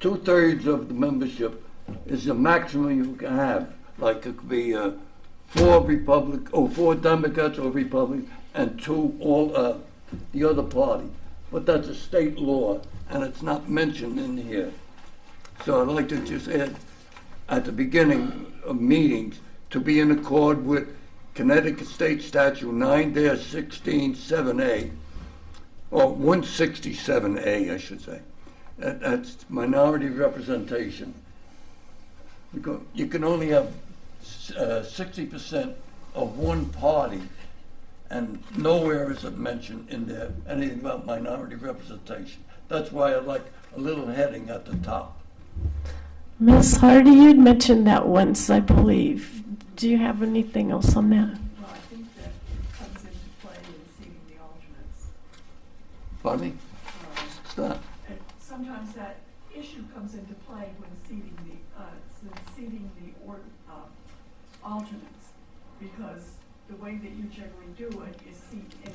2/3 of the membership is the maximum you can have. Like it could be 4 Democrats or Republicans and 2 all the other party. But that's a state law, and it's not mentioned in here. So I'd like to just add, at the beginning of meetings, to be in accord with Connecticut State Statute 9-167A, or 167A, I should say. That's minority representation. Because you can only have 60% of one party, and nowhere is it mentioned in there anything about minority representation. That's why I like a little heading at the top. Ms. Hardy, you'd mentioned that once, I believe. Do you have anything else on that? Well, I think that comes into play in seating the alternates. Funny? Uh, It's not. And sometimes that issue comes into play when seating the alternates, because the way that you generally do it is seat in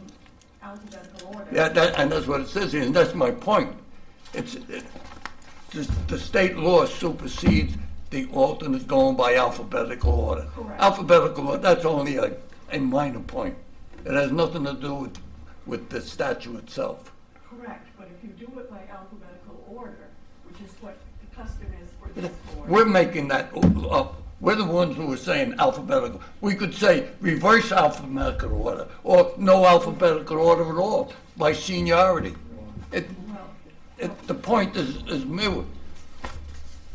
alphabetical order. Yeah, and that's what it says here, and that's my point. The state law supersedes the alternates going by alphabetical order. Correct. Alphabetical order, that's only a minor point. It has nothing to do with the statute itself. Correct, but if you do it by alphabetical order, which is what the custom is for this board. We're making that up. We're the ones who are saying alphabetical. We could say reverse alphabetical order, or no alphabetical order at all, by seniority. The point is moot.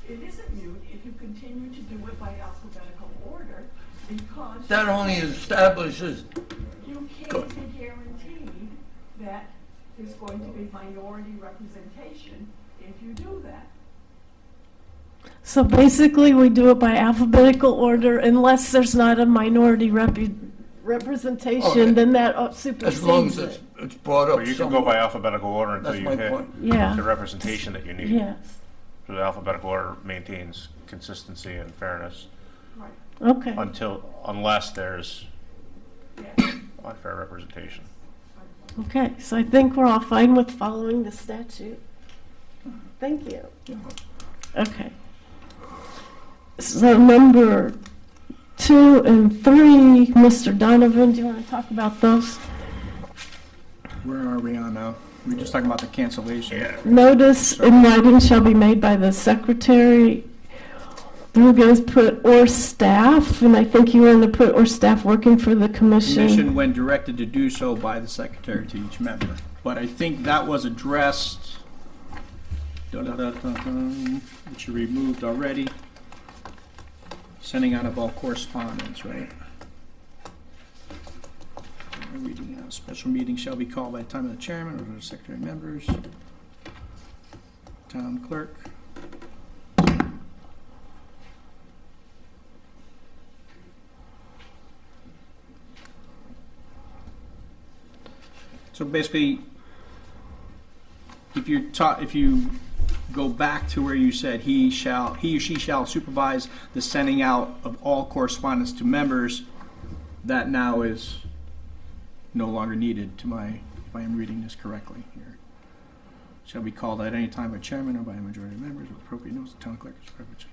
It isn't mute if you continue to do it by alphabetical order, because That only establishes, you can't be guaranteed that there's going to be minority representation if you do that. So basically, we do it by alphabetical order unless there's not a minority representation, Okay. then that as long as supersedes it. it's brought up But you can somewhere. go by alphabetical order until That's you my hit point. Yeah. the representation that you need. Yes. So the alphabetical order maintains consistency and fairness Right. Okay. unless there's Yeah. unfair representation. Okay. So I think we're all fine with following the statute. Thank you. Okay. So number 2 and 3, Mr. Donovan, do you want to talk about those? Where are we on now? We're just talking about the cancellation. Notice in writing shall be made by the secretary. We're going to put or staff, and I think you want to put or staff working for the commission. Commission when directed to do so by the secretary to each member. But I think that was addressed, which you removed already. Sending out of all correspondence, right? Reading out, special meeting shall be called by the time of the chairman or the secretary members. Town clerk. So basically, if you go back to where you said he or she shall supervise the sending out of all correspondence to members, that now is no longer needed if I am reading this correctly here. Shall be called at any time by chairman or by a majority of members with appropriate notice, the town clerk is privileged.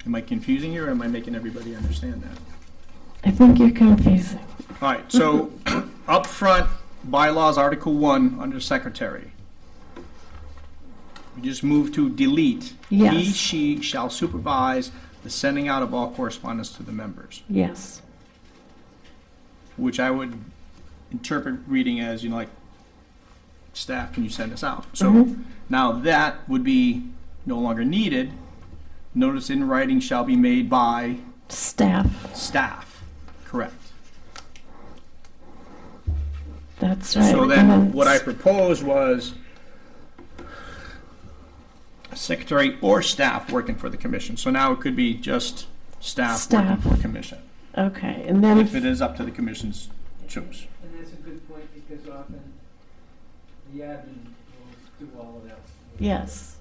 Am I confusing you, or am I making everybody understand that? I think you're confusing. All right, so up front, bylaws, Article 1, under secretary. We just move to delete. Yes. He, she shall supervise the sending out of all correspondence to the members, Yes. which I would interpret reading as, like, staff, can you send this out? So now that would be no longer needed. Notice in writing shall be made by staff. Correct. That's right. So And then what I it's- proposed was secretary or staff working for the commission. So now it could be just staff working Staff. for the commission, Okay, and then if it is up to the commission's choice. And that's a good point, because often the admin will do all of that. yes.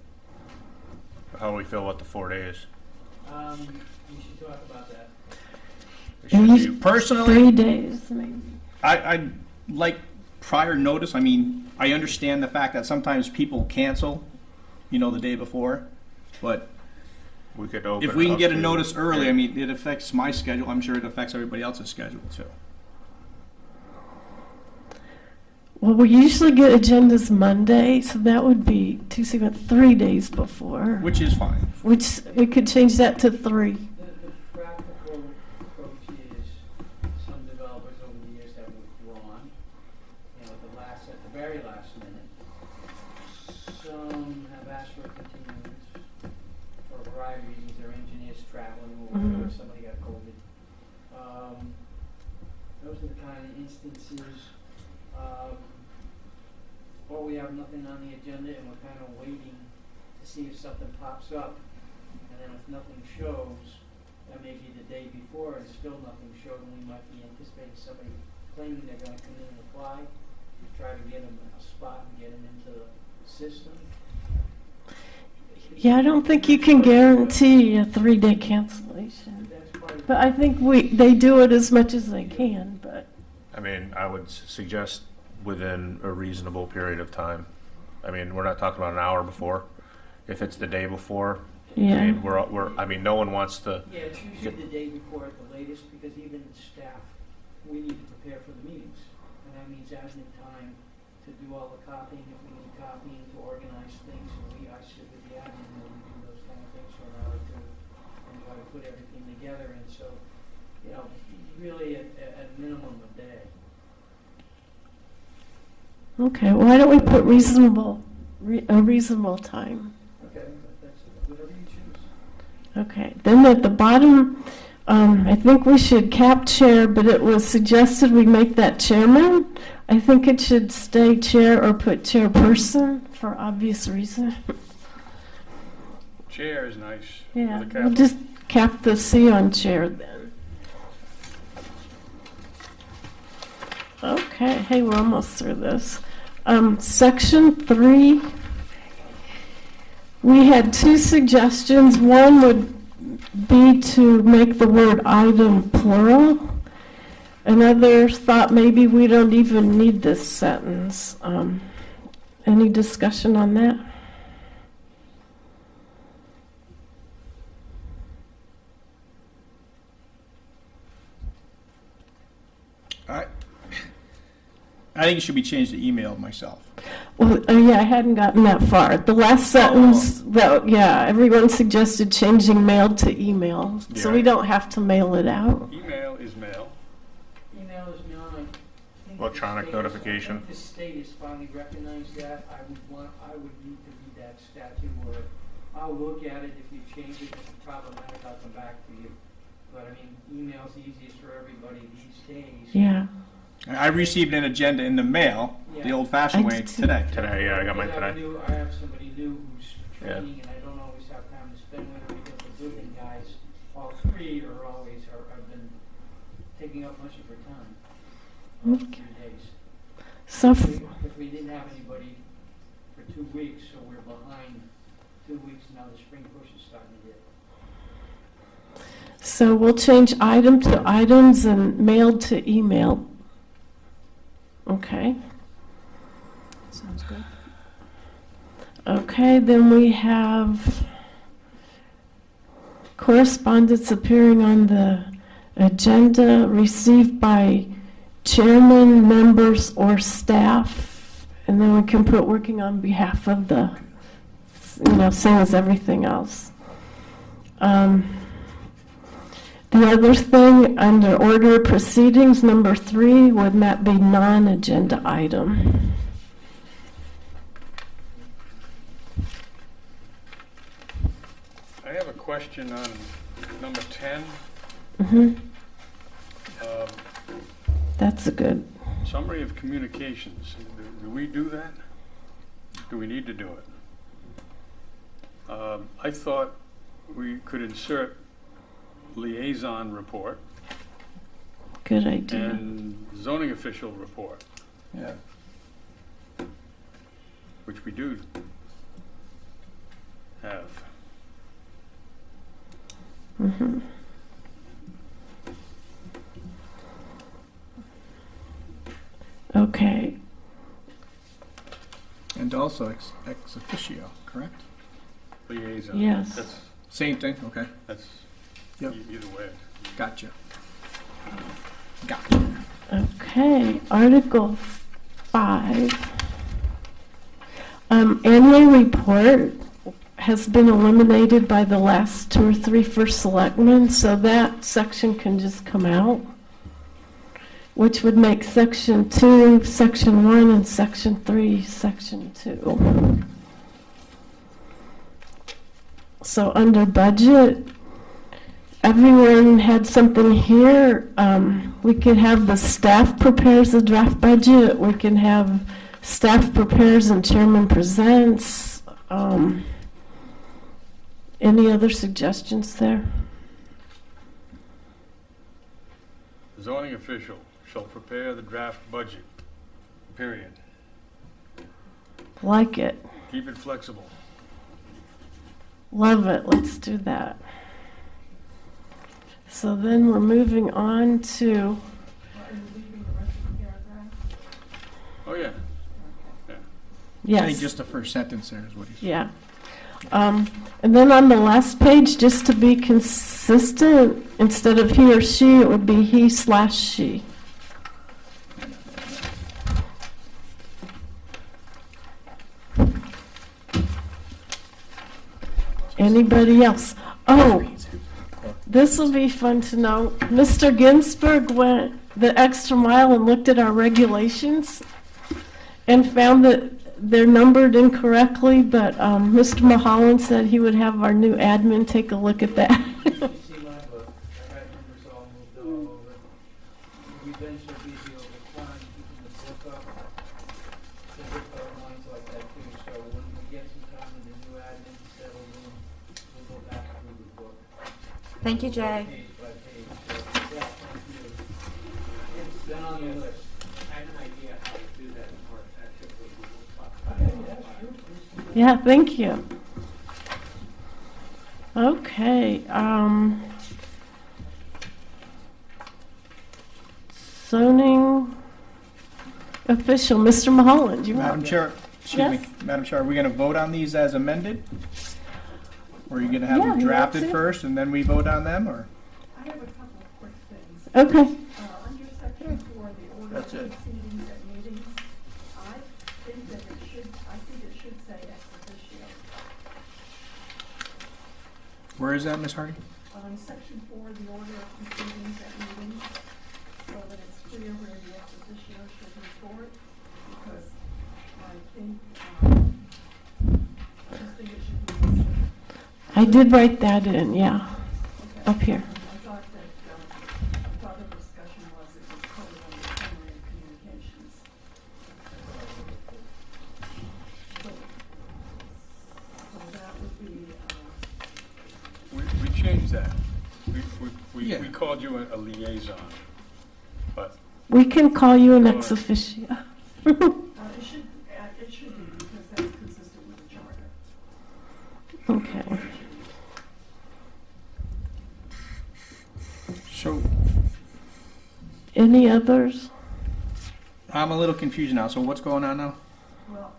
How do we feel about the 4 days? We should talk about that. It should And you- be- Personally, 3 days, maybe. I like prior notice. I mean, I understand the fact that sometimes people cancel, the day before, but we could open if we it can up get a to- notice early, I mean, it affects my schedule. I'm sure it affects everybody else's schedule too. Well, we usually get agendas Monday, so that would be Tuesday, but 3 days before. Which is fine. Which we could change that to 3. The practical approach is some developers over the years have withdrawn, at the very last minute. Some have asked for a continuance for a variety of reasons, their engineers traveling or whatever, somebody got COVID. Those are the kind of instances, or we have nothing on the agenda and we're kind of waiting to see if something pops up. And then if nothing shows, that may be the day before and still nothing showed, and we might be anticipating somebody claiming they're gonna come in and apply, try to get them a spot and get them into the system. Yeah, I don't think you can guarantee a 3-day cancellation. That's part of But I think they do it as much as they can, but I mean, I would suggest within a reasonable period of time. I mean, we're not talking about an hour before. If it's the day before, I Yeah. mean, I mean, no one wants to. Yeah, it's usually the day before at the latest, because even staff, we need to prepare for the meetings. And that means admin time to do all the copying, if we need copying, to organize things. And I sit with the admin when we do those kind of things for an hour or two and try to put everything together. And so, really at minimum a day. Okay, why don't we put a reasonable time? Okay, that's whatever you choose. Okay, then at the bottom, I think we should cap chair, but it was suggested we make that chairman. I think it should stay chair or put chairperson for obvious reason. Chair is nice. Yeah, With a we'll capital. just cap the C on chair then. Okay, hey, we're almost through this. Section 3, we had two suggestions. One would be to make the word item plural. Another thought maybe we don't even need this sentence. Any discussion on that? I think it should be changed to email myself. Well, yeah, I hadn't gotten that far. The last sentence, everyone suggested changing mail to email, so we Yeah. don't have to mail it out. Email is mail. Email is not, I think. Electronic the state notification. I think the state has finally recognized that. I would need to read that statute, or I'll look at it. If you change it, if it's problematic, I'll come back to you. But I mean, email's easiest for everybody these days. Yeah. I received an agenda in the mail, the Yeah. old-fashioned I way, did too. today. Today, yeah, I got mine Because I have today. I have somebody new who's Yeah. training, and I don't always have time to spend with her because the Goodman guys, all three, have been taking up much of her time. Okay. 3 days. So, If we didn't have anybody for 2 weeks, so we're behind 2 weeks now, the spring push is starting to hit. so we'll change item to items and mail to email. Okay. Sounds good. Okay, then we have correspondence appearing on the agenda received by chairman, members, or staff. And then we can put working on behalf of the, same as everything else. The other thing, under order of proceedings, number 3, would that be non-agenda item? I have a question on number 10. Mm-hmm. That's a good. Summary of communications. Do we do that? Do we need to do it? I thought we could insert liaison report Good idea. and zoning official report, Yeah. which we do have. Mm-hmm. Okay. And also ex officio, correct? Liaison. Yes. Same thing, okay. That's Yep. either way. Gotcha. Gotcha. Okay. Article 5. Annual report has been eliminated by the last 2 or 3 first selectmen, so that section can just come out, which would make section 2 section 1 and section 3 section 2. So under budget, everyone had something here. We could have the staff prepares the draft budget. We can have staff prepares and chairman presents. Any other suggestions there? Zoning official shall prepare the draft budget, period. Like it. Keep it flexible. Love it. Let's do that. So then we're moving on to, Are you leaving the rest of the paragraph? Oh, yeah. I think Yes. just the first sentence there is what he's. Yeah. And then on the last page, just to be consistent, instead of he or she, it would be he/she. Anybody else? Oh, this will be fun to know. Mr. Ginsburg went the extra mile and looked at our regulations and found that they're numbered incorrectly, but Mr. Mulholland said he would have our new admin take a look at that. You see my book, I got numbers all moved all over. We've been so busy over time keeping the book up. The book lines like that too, so when we get some time and the new admin settled in, we'll go back through the book. Thank you, Jay. Page by page, so, yeah, thank you. It's been on the list. I have an idea how to do that more effectively. We'll talk about it. Yeah, thank you. Okay. Zoning official, Mr. Mulholland, you Madam want? Chair, excuse me, Yes. Madam Chair, are we going to vote on these as amended? Or are you going to have Yeah, them you want drafted to? first and then we vote on them, or? I have a couple of quick things. Okay. Under section 4, the order of That's it. proceedings at meetings, I think it should say ex officio. Where is that, Ms. Hardy? On section 4, the order of proceedings at meetings, so that it's clear where the ex officio should report, because I think, I just think it should be. I did write that in, yeah, Okay. up here. I thought the discussion was it was covered under summary of communications. So that would be, We changed that. Yeah. We called you a liaison, but We can call you an ex officio. it should be, because that's consistent with the charter. Okay. So, Any others? I'm a little confused now, so what's going on now? Well,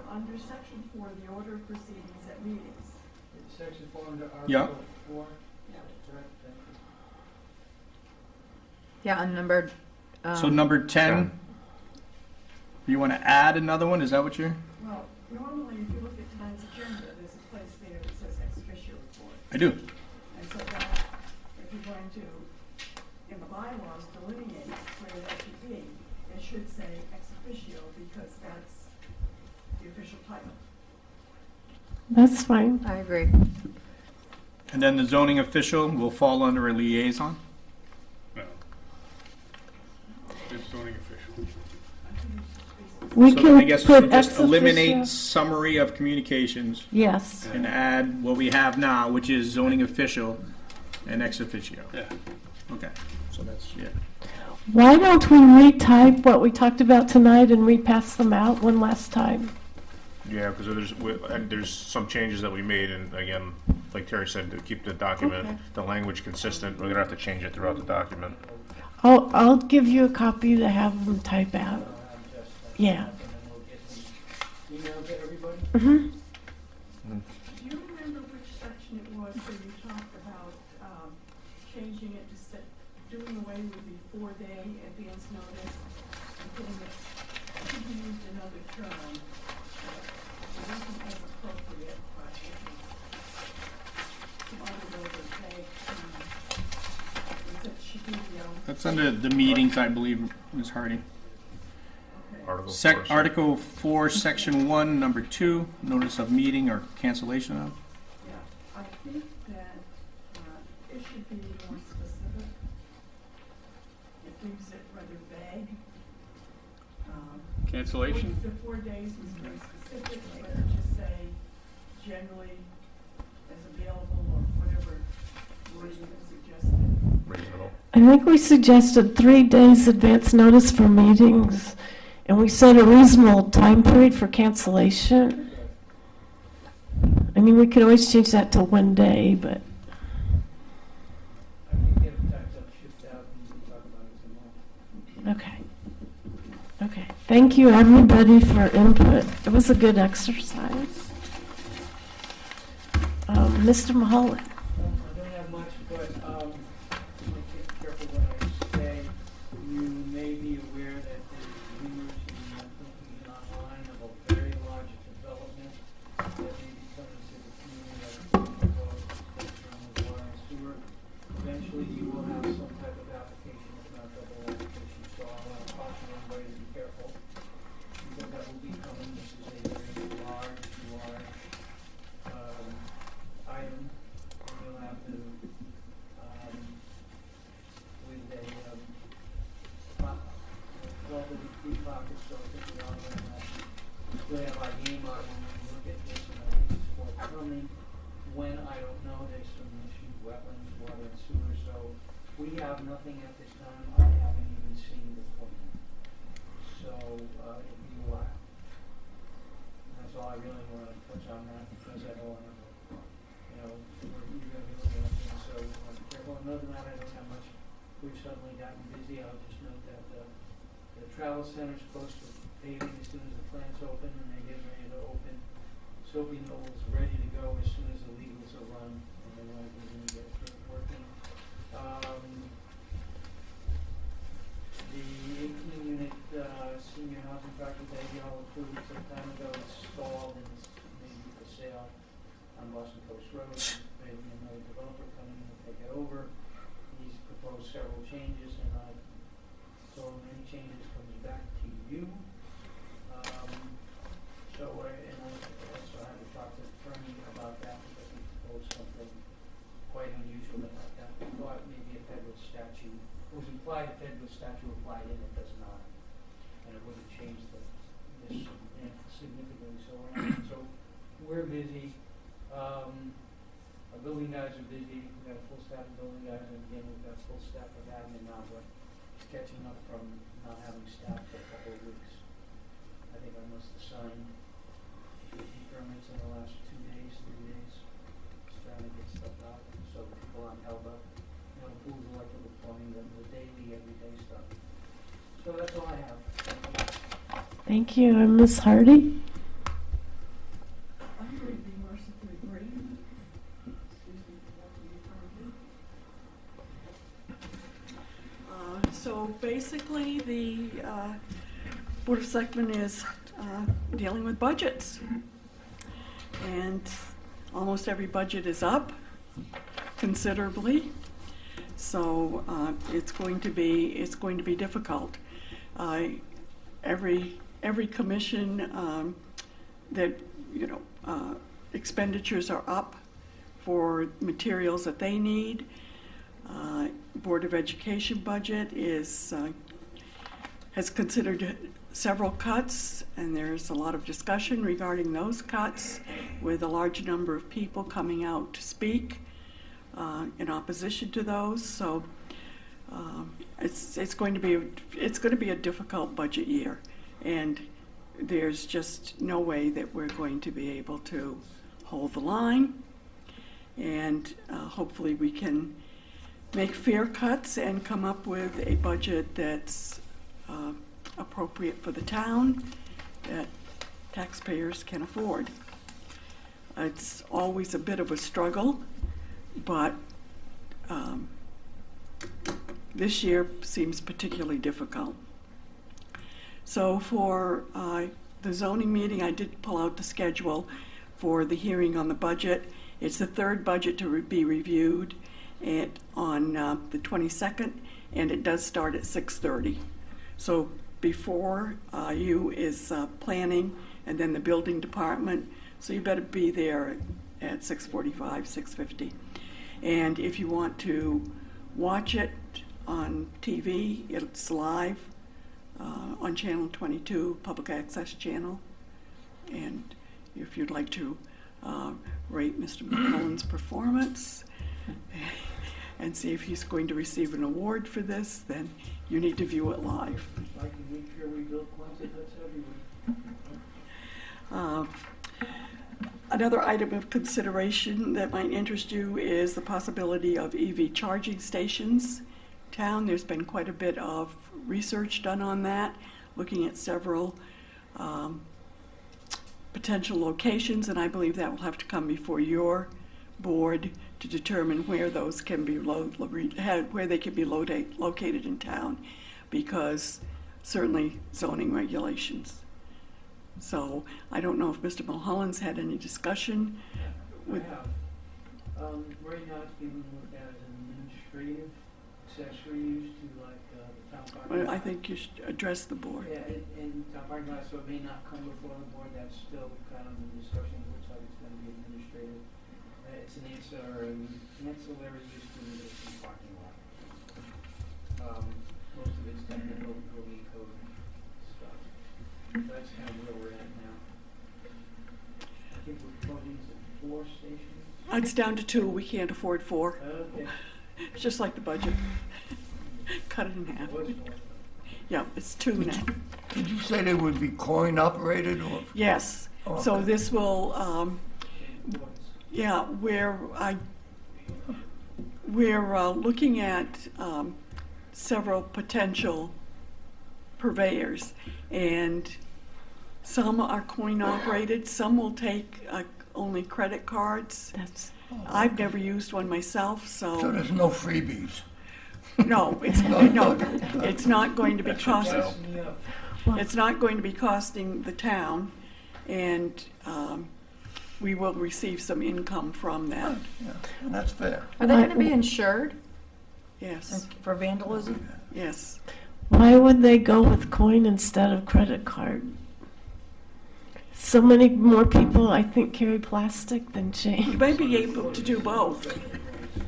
under section 4, the order of proceedings at meetings. Section 4 under Yeah. Article 4. Correct, thank you. Yeah, unnumbered. So number 10, 10. you want to add another one, is that what you're? Well, normally, if you look at tonight's agenda, there's a place there that says ex officio report. I do. And so that, if you're going to, in the bylaws, delineate where that should be, it should say ex officio, because that's the official title. That's fine. I agree. And then the zoning official will fall under a liaison? no. It's zoning official. We So can I guess put we ex just eliminate officio. summary of communications Yes. and add what we have now, which is zoning official and ex officio. Yeah. Okay, so that's, yeah. Why don't we retype what we talked about tonight and repass them out one last time? Yeah, because there's some changes that we made, and again, like Terry said, to keep the document, Okay. the language consistent, we're gonna have to change it throughout the document. I'll give you a copy to have them type out. Yeah. And then we'll get some email to everybody. Mm-hmm. Do you remember which section it was where you talked about changing it to doing away with the 4-day advance notice and putting it, I think you used another term. It wasn't as appropriate, but it was some other word that they, it said should be, That's under the meetings, I believe, Ms. Hardy. okay. Article 4, Article 4, Section 1, Number 2, notice of meeting or cancellation of. Yeah, I think that it should be more specific. It leaves it rather vague. Cancellation? The 4 days was very specific, but it just say generally as available or whatever wording is suggested. reasonable. I think we suggested 3 days advance notice for meetings, and we set a reasonable time period for cancellation. I mean, we could always change that to 1 day, but I can get it typed up, shipped out, and we can talk about it tomorrow. okay. Okay. Thank you, everybody, for input. It was a good exercise. Mr. Mulholland. I don't have much, but I'm be careful what I say. You may be aware that there's rumors and confusion online of a very large development that may be coming to the community as a proposed extension of water and sewer. Eventually, you will have some type of application, if not double application, so I want to caution everybody to be careful, because that will be coming. This is a very large item, and you'll have to, with a, relatively deep pocket, so I think we all know that. We'll have our game on when we look at this, and I think it's forthcoming. When, I don't know, there's some issues, wetlands, water and sewer, so we have nothing at this time. I haven't even seen the plan. So, it'll be a while. And that's all I really want to touch on that, because I don't want to, you're going to be looking at things, so we want to be careful. And other than that, I don't have much. We've suddenly gotten busy. I'll just note that the travel center's close to paving as soon as the plant's open, and they're getting ready to open. Soapy Noble's ready to go as soon as the legals are run, and they want to begin to get it working. The 18-unit senior housing project that y'all approved some time ago is stalled and is maybe for sale on Boston Post Road. Maybe another developer coming in to take it over. He's proposed several changes, and so many changes comes back to you. And I also had to talk to the attorney about that, because he proposed something quite unusual about that. We thought maybe a federal statute, it was implied a federal statute applied, and it does not. And it would have changed this significantly. So we're busy. Our building guys are busy. We've got a full staff of building guys, and again, we've got a full staff of admin now. We're catching up from not having staff for a couple of weeks. I think I must have signed 50 permits in the last 3 days, just trying to get stuff out, so people aren't held up. Pools, electrical, plumbing, the daily, everyday stuff. So that's all I have. Thank you. And Ms. Hardy? I'm going to be mercifully brief. Excuse me for walking in front of you. So basically, the Board of Selectmen is dealing with budgets. And almost every budget is up considerably. So it's going to be difficult. Every commission that expenditures are up for materials that they need. Board of Education budget has considered several cuts, and there's a lot of discussion regarding those cuts, with a large number of people coming out to speak in opposition to those. So it's going to be a difficult budget year, and there's just no way that we're going to be able to hold the line. And hopefully we can make fair cuts and come up with a budget that's appropriate for the town, that taxpayers can afford. It's always a bit of a struggle, but this year seems particularly difficult. So for the zoning meeting, I did pull out the schedule for the hearing on the budget. It's the third budget to be reviewed on the 22nd, and it does start at 6:30. So before you is planning, and then the building department. So you better be there at 6:45, 6:50. And if you want to watch it on TV, it's live on Channel 22, Public Access Channel. And if you'd like to rate Mr. McCullen's performance and see if he's going to receive an award for this, then you need to view it live. I can make sure we build Quonset huts everywhere. Another item of consideration that might interest you is the possibility of EV charging stations. There's been quite a bit of research done on that. looking at several potential locations, and I believe that will have to come before your board to determine where those can be where they can be located in town, because certainly zoning regulations. So I don't know if Mr. Mulholland's had any discussion with. I have. Right now it's being looked at as an administrative accessory use to like the town parking Well, lot. I think you should address the board. Yeah, in town parking lot, so it may not come before the board. That's still kind of in discussion. It looks like it's going to be administrative. It's an ancillary use to the parking lot. Most of it's technical building code stuff. That's kind of where we're at now. I think we're proposing 4 stations. It's down to 2. We can't afford 4. Okay. It's just like the budget. Cut it in half. Was 4. Yeah, it's 2 now. Did you say they would be coin operated or? Yes. Oh, So okay. this will, yeah, we're looking at several potential purveyors, and some are coin operated, some will take only credit cards. I've never used one myself, So so there's no freebies? no, it's not going to be costing. It's not going to be costing the town, and we will receive some income from that. Yeah, and that's fair. Are they going to be insured Yes, for vandalism? yes. Why would they go with coin instead of credit card? So many more people, I think, carry plastic than You change. may be able to do both.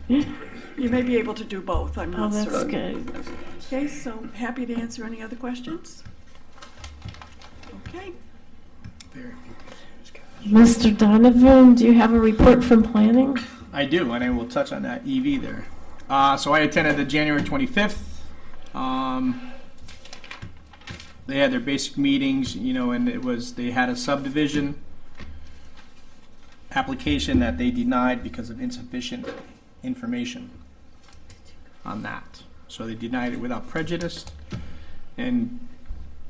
You may be able to do both, I'm Oh, not that's certain. good. Okay, so happy to answer any other questions? Okay. Mr. Donovan, do you have a report from planning? I do, and I will touch on that EV there. So I attended the January 25th. They had their basic meetings, and they had a subdivision application that they denied because of insufficient information on that. So they denied it without prejudice. And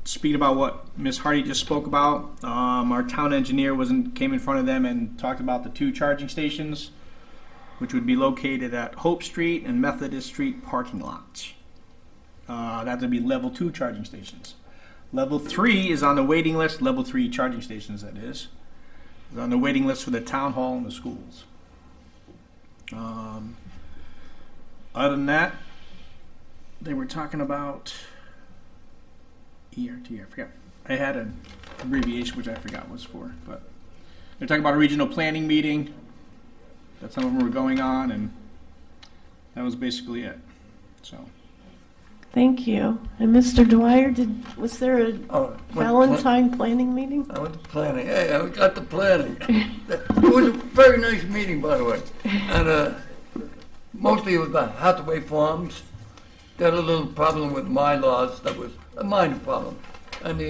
speaking about what Ms. Hardy just spoke about, our town engineer came in front of them and talked about the 2 charging stations, which would be located at Hope Street and Methodist Street parking lots. That would be level 2 charging stations. Level 3 is on the waiting list. Level 3 charging stations, that is on the waiting list for the town hall and the schools. Other than that, they were talking about ERT. I forgot. I had an abbreviation which I forgot what it was for, but they're talking about a regional planning meeting that some of them were going on, and that was basically it. So. Thank you. And Mr. Dwyer, was there a Oh, Valentine planning meeting? I went to planning. Hey, I got to planning. It was a very nice meeting, by the way. And mostly it was about Hathaway Farms. They had a little problem with my laws. That was a minor problem. And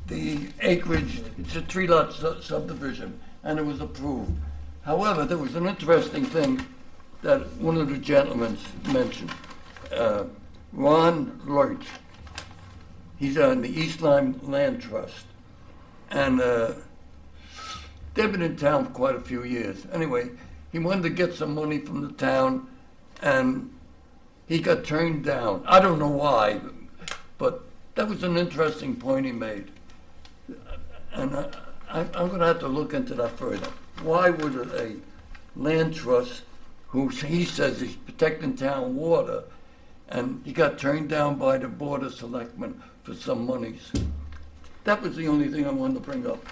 the acreage, it's a 3-lot subdivision, and it was approved. However, there was an interesting thing that one of the gentlemen mentioned. Ron Leutz. He's on the East Lyme Land Trust. And they've been in town for quite a few years. Anyway, he wanted to get some money from the town, and he got turned down. I don't know why, but that was an interesting point he made. And I'm going to have to look into that further. Why would a land trust, who he says is protecting town water, and he got turned down by the Board of Selectmen for some monies? That was the only thing I wanted to bring up.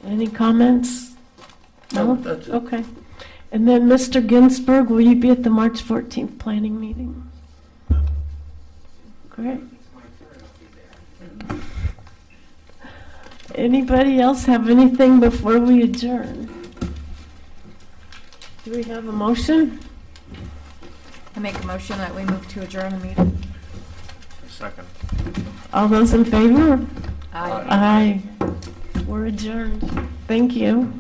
Any comments? No? That's it. Okay. And then, Mr. Ginsburg, will you be at the March 14th planning meeting? Great. Anybody else have anything before we adjourn? Do we have a motion? I make a motion that we move to adjourn the meeting. Second. All those in favor? Aye. Aye. We're adjourned. Thank you.